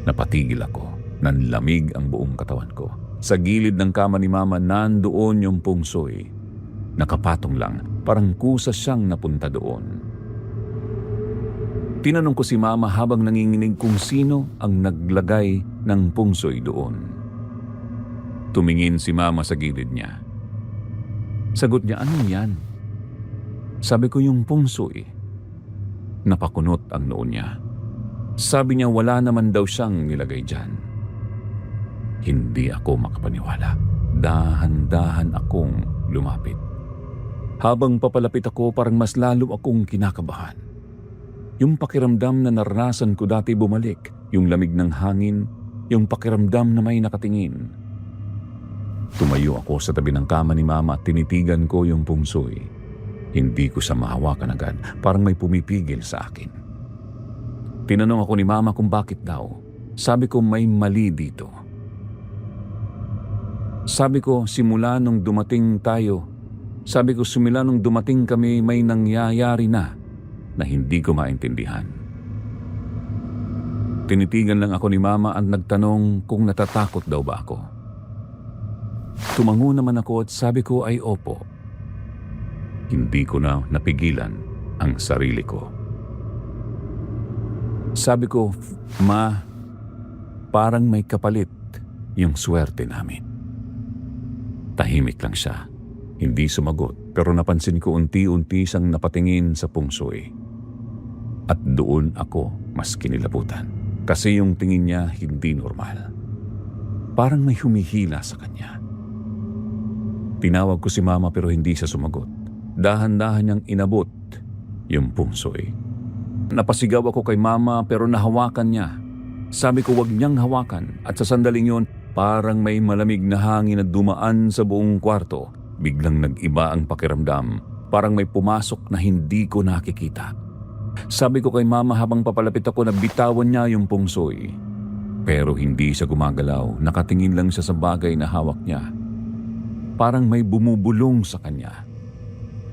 Napatigil ako. Nanlamig ang buong katawan ko. Sa gilid ng kama ni Mama nandoon yung pungsoy. Nakapatong lang, parang kusa siyang napunta doon. Tinanong ko si Mama habang nanginginig kung sino ang naglagay ng pungsoy doon. Tumingin si Mama sa gilid niya. Sagot niya, "Ano yan?" Sabi ko, "Yung pungsoy." Napakunot ang noo niya. Sabi niya wala naman daw siyang nilagay dyan. Hindi ako makapaniwala. Dahan-dahan akong lumapit. Habang papalapit ako, parang mas lalo akong kinakabahan. Yung pakiramdam na naranasan ko dati bumalik, yung lamig ng hangin, yung pakiramdam na may nakatingin. Tumayo ako sa tabi ng kama ni Mama at tinitigan ko yung pungsoy. Hindi ko siya mahawakan agad, parang may pumipigil sa akin. Tinanong ako ni Mama kung bakit daw. Sabi ko may mali dito. Sabi ko simula nung dumating kami may nangyayari na hindi ko maintindihan. Tinitigan lang ako ni Mama at nagtanong kung natatakot daw ba ako. Tumango naman ako at sabi ko ay opo. Hindi ko na napigilan ang sarili ko. Sabi ko, "Ma, parang may kapalit yung swerte namin." Tahimik lang siya. Hindi sumagot, pero napansin ko unti-unti siyang napatingin sa pungsoy. At doon ako mas kinilabutan. Kasi yung tingin niya hindi normal. Parang may humihila sa kanya. Tinawag ko si Mama pero hindi siya sumagot. Dahan-dahan niyang inabot yung pungsoy. Napasigaw ako kay Mama pero nahawakan niya. Sabi ko wag niyang hawakan at sa sandaling yon parang may malamig na hangin na dumaan sa buong kwarto. Biglang nag-iba ang pakiramdam. Parang may pumasok na hindi ko nakikita. Sabi ko kay Mama habang papalapit ako na bitawan niya yung pungsoy. Pero hindi siya gumagalaw. Nakatingin lang siya sa bagay na hawak niya. Parang may bumubulong sa kanya.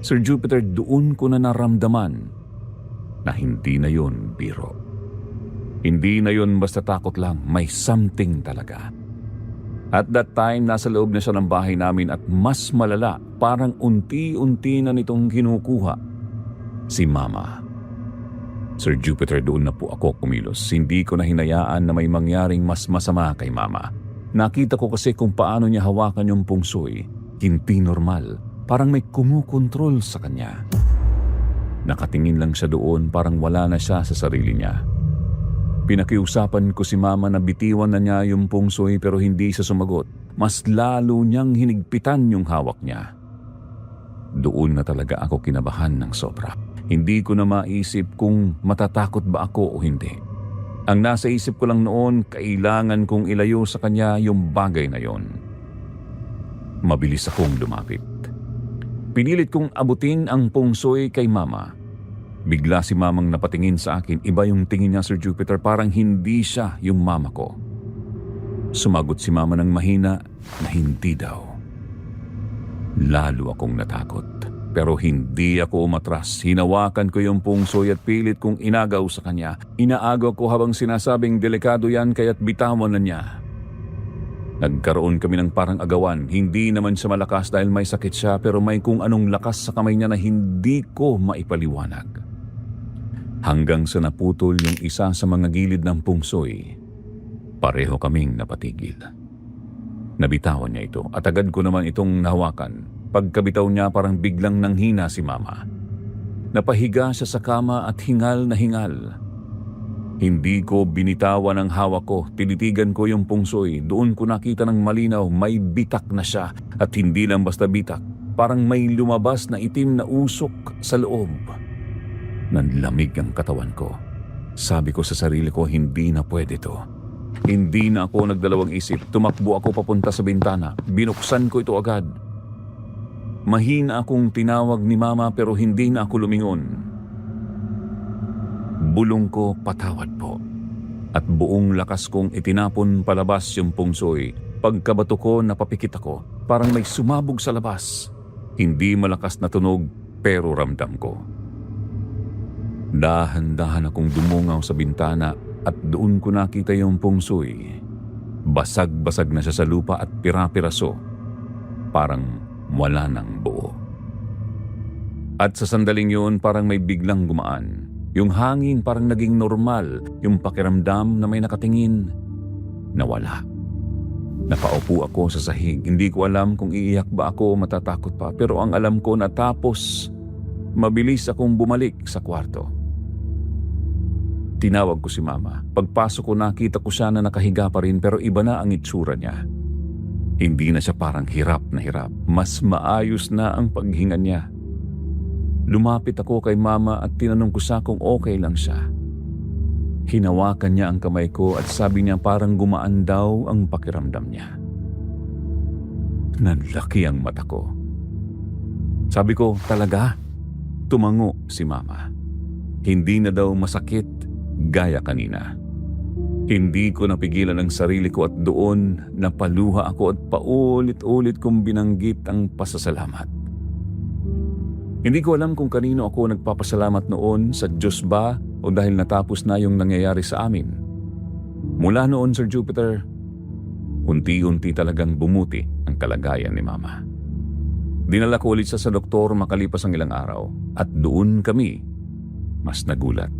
Sir Jupiter, doon ko na naramdaman na hindi na yon biro. Hindi na yon basta takot lang. May something talaga. At that time, nasa loob na siya ng bahay namin at mas malala, parang unti-unti na nitong kinukuha si Mama. Sir Jupiter, doon na po ako kumilos. Hindi ko na hinayaan na may mangyaring mas masama kay Mama. Nakita ko kasi kung paano niya hawakan yung pungsoy. Hindi normal. Parang may kumukontrol sa kanya. Nakatingin lang siya doon, parang wala na siya sa sarili niya. Pinakiusapan ko si Mama na bitiwan na niya yung pungsoy pero hindi siya sumagot. Mas lalo niyang hinigpitan yung hawak niya. Doon na talaga ako kinabahan ng sobra. Hindi ko na maisip kung matatakot ba ako o hindi. Ang nasa isip ko lang noon, kailangan kong ilayo sa kanya yung bagay na yon. Mabilis akong lumapit. Pinilit kong abutin ang pungsoy kay Mama. Bigla si Mamang napatingin sa akin. Iba yung tingin niya, Sir Jupiter. Parang hindi siya yung Mama ko. Sumagot si Mama ng mahina na hindi daw. Lalo akong natakot. Pero hindi ako umatras. Hinawakan ko yung pungsoy at pilit kong inagaw sa kanya. Inaagaw ko habang sinasabing delikado yan kaya't bitawan na niya. Nagkaroon kami ng parang agawan. Hindi naman siya malakas dahil may sakit siya pero may kung anong lakas sa kamay niya na hindi ko maipaliwanag. Hanggang sa naputol yung isa sa mga gilid ng pungsoy, pareho kaming napatigil. Nabitawan niya ito at agad ko naman itong nahawakan. Pagkabitaw niya parang biglang nanghina si Mama. Napahiga siya sa kama at hingal na hingal. Hindi ko binitawan ang hawak ko. Tinitigan ko yung pungsoy. Doon ko nakita ng malinaw may bitak na siya. At hindi lang basta bitak. Parang may lumabas na itim na usok sa loob. Nanlamig ang katawan ko. Sabi ko sa sarili ko, hindi na pwede to. Hindi na ako nagdalawang isip. Tumakbo ako papunta sa bintana. Binuksan ko ito agad. Mahina akong tinawag ni Mama pero hindi na ako lumingon. Bulong ko, patawad po. At buong lakas kong itinapon palabas yung pungsoy. Pagkabato ko, napapikit ako. Parang may sumabog sa labas. Hindi malakas na tunog pero ramdam ko. Dahan-dahan akong dumungaw sa bintana at doon ko nakita yung pungsoy. Basag-basag na siya sa lupa at pira-piraso. Parang wala nang buo. At sa sandaling yun, parang may biglang gumaan. Yung hangin parang naging normal. Yung pakiramdam na may nakatingin, nawala. Napaupo ako sa sahig. Hindi ko alam kung iiyak ba ako o matatakot pa. Pero ang alam ko natapos, mabilis akong bumalik sa kwarto. Tinawag ko si Mama. Pagpasok ko nakita ko siya na nakahiga pa rin pero iba na ang itsura niya. Hindi na siya parang hirap na hirap. Mas maayos na ang paghinga niya. Lumapit ako kay Mama at tinanong ko siya kung okay lang siya. Hinawakan niya ang kamay ko at sabi niya parang gumaan daw ang pakiramdam niya. Nanlaki ang mata ko. Sabi ko, talaga? Tumango si Mama. Hindi na daw masakit gaya kanina. Hindi ko napigilan ang sarili ko at doon napaluha ako at paulit-ulit kong binanggit ang pasasalamat. Hindi ko alam kung kanino ako nagpapasalamat noon, sa Diyos ba o dahil natapos na yung nangyayari sa amin. Mula noon, Sir Jupiter, unti-unti talagang bumuti ang kalagayan ni Mama. Dinala ko ulit siya sa doktor makalipas ang ilang araw at doon kami mas nagulat.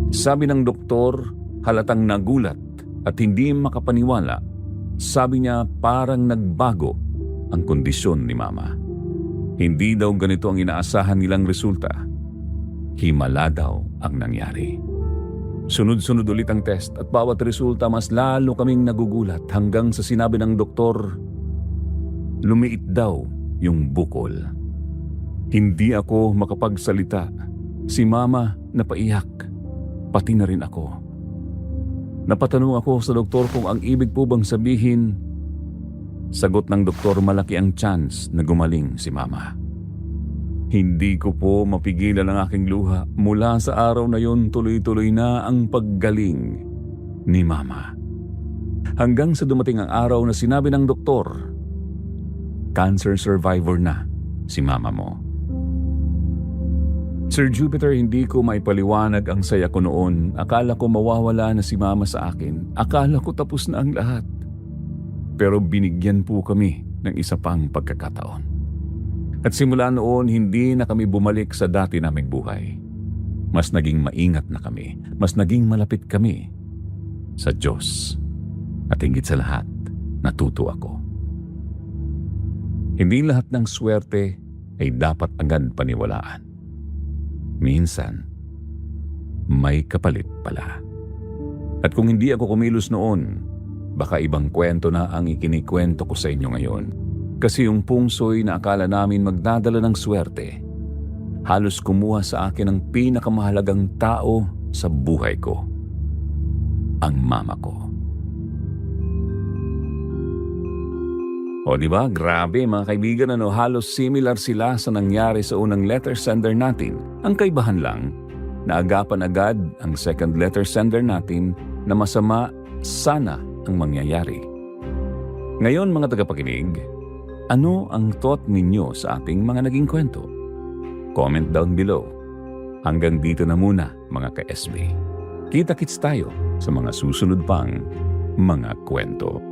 Sabi ng doktor, halatang nagulat at hindi makapaniwala. Sabi niya parang nagbago ang kondisyon ni Mama. Hindi daw ganito ang inaasahan nilang resulta. Himala daw ang nangyari. Sunod-sunod ulit ang test at bawat resulta mas lalo kaming nagugulat hanggang sa sinabi ng doktor, lumiit daw yung bukol. Hindi ako makapagsalita. Si Mama napaiyak, pati na rin ako. Napatanong ako sa doktor kung ang ibig po bang sabihin. Sagot ng doktor, malaki ang chance na gumaling si Mama. Hindi ko po mapigilan ang aking luha. Mula sa araw na yun, tuloy-tuloy na ang paggaling ni Mama. Hanggang sa dumating ang araw na sinabi ng doktor, cancer survivor na si Mama mo. Sir Jupiter, hindi ko maipaliwanag ang saya ko noon. Akala ko mawawala na si Mama sa akin. Akala ko tapos na ang lahat. Pero binigyan po kami ng isa pang pagkakataon. At simula noon, hindi na kami bumalik sa dati naming buhay. Mas naging maingat na kami. Mas naging malapit kami sa Diyos. At higit sa lahat, natuto ako. Hindi lahat ng swerte ay dapat agad paniwalaan. Minsan, may kapalit pala. At kung hindi ako kumilos noon, baka ibang kwento na ang ikinikwento ko sa inyo ngayon. Kasi yung pungsoy na akala namin magdadala ng swerte, halos kumuha sa akin ang pinakamahalagang tao sa buhay ko. Ang Mama ko. O diba, grabe mga kaibigan, halos similar sila sa nangyari sa unang letter sender natin. Ang kaibahan lang, naagapan agad ang second letter sender natin na masama sana ang mangyayari. Ngayon mga tagapakinig, ano ang thought ninyo sa ating mga naging kwento? Comment down below. Hanggang dito na muna mga ka-SB. Kita-kits tayo sa mga susunod pang mga kwento.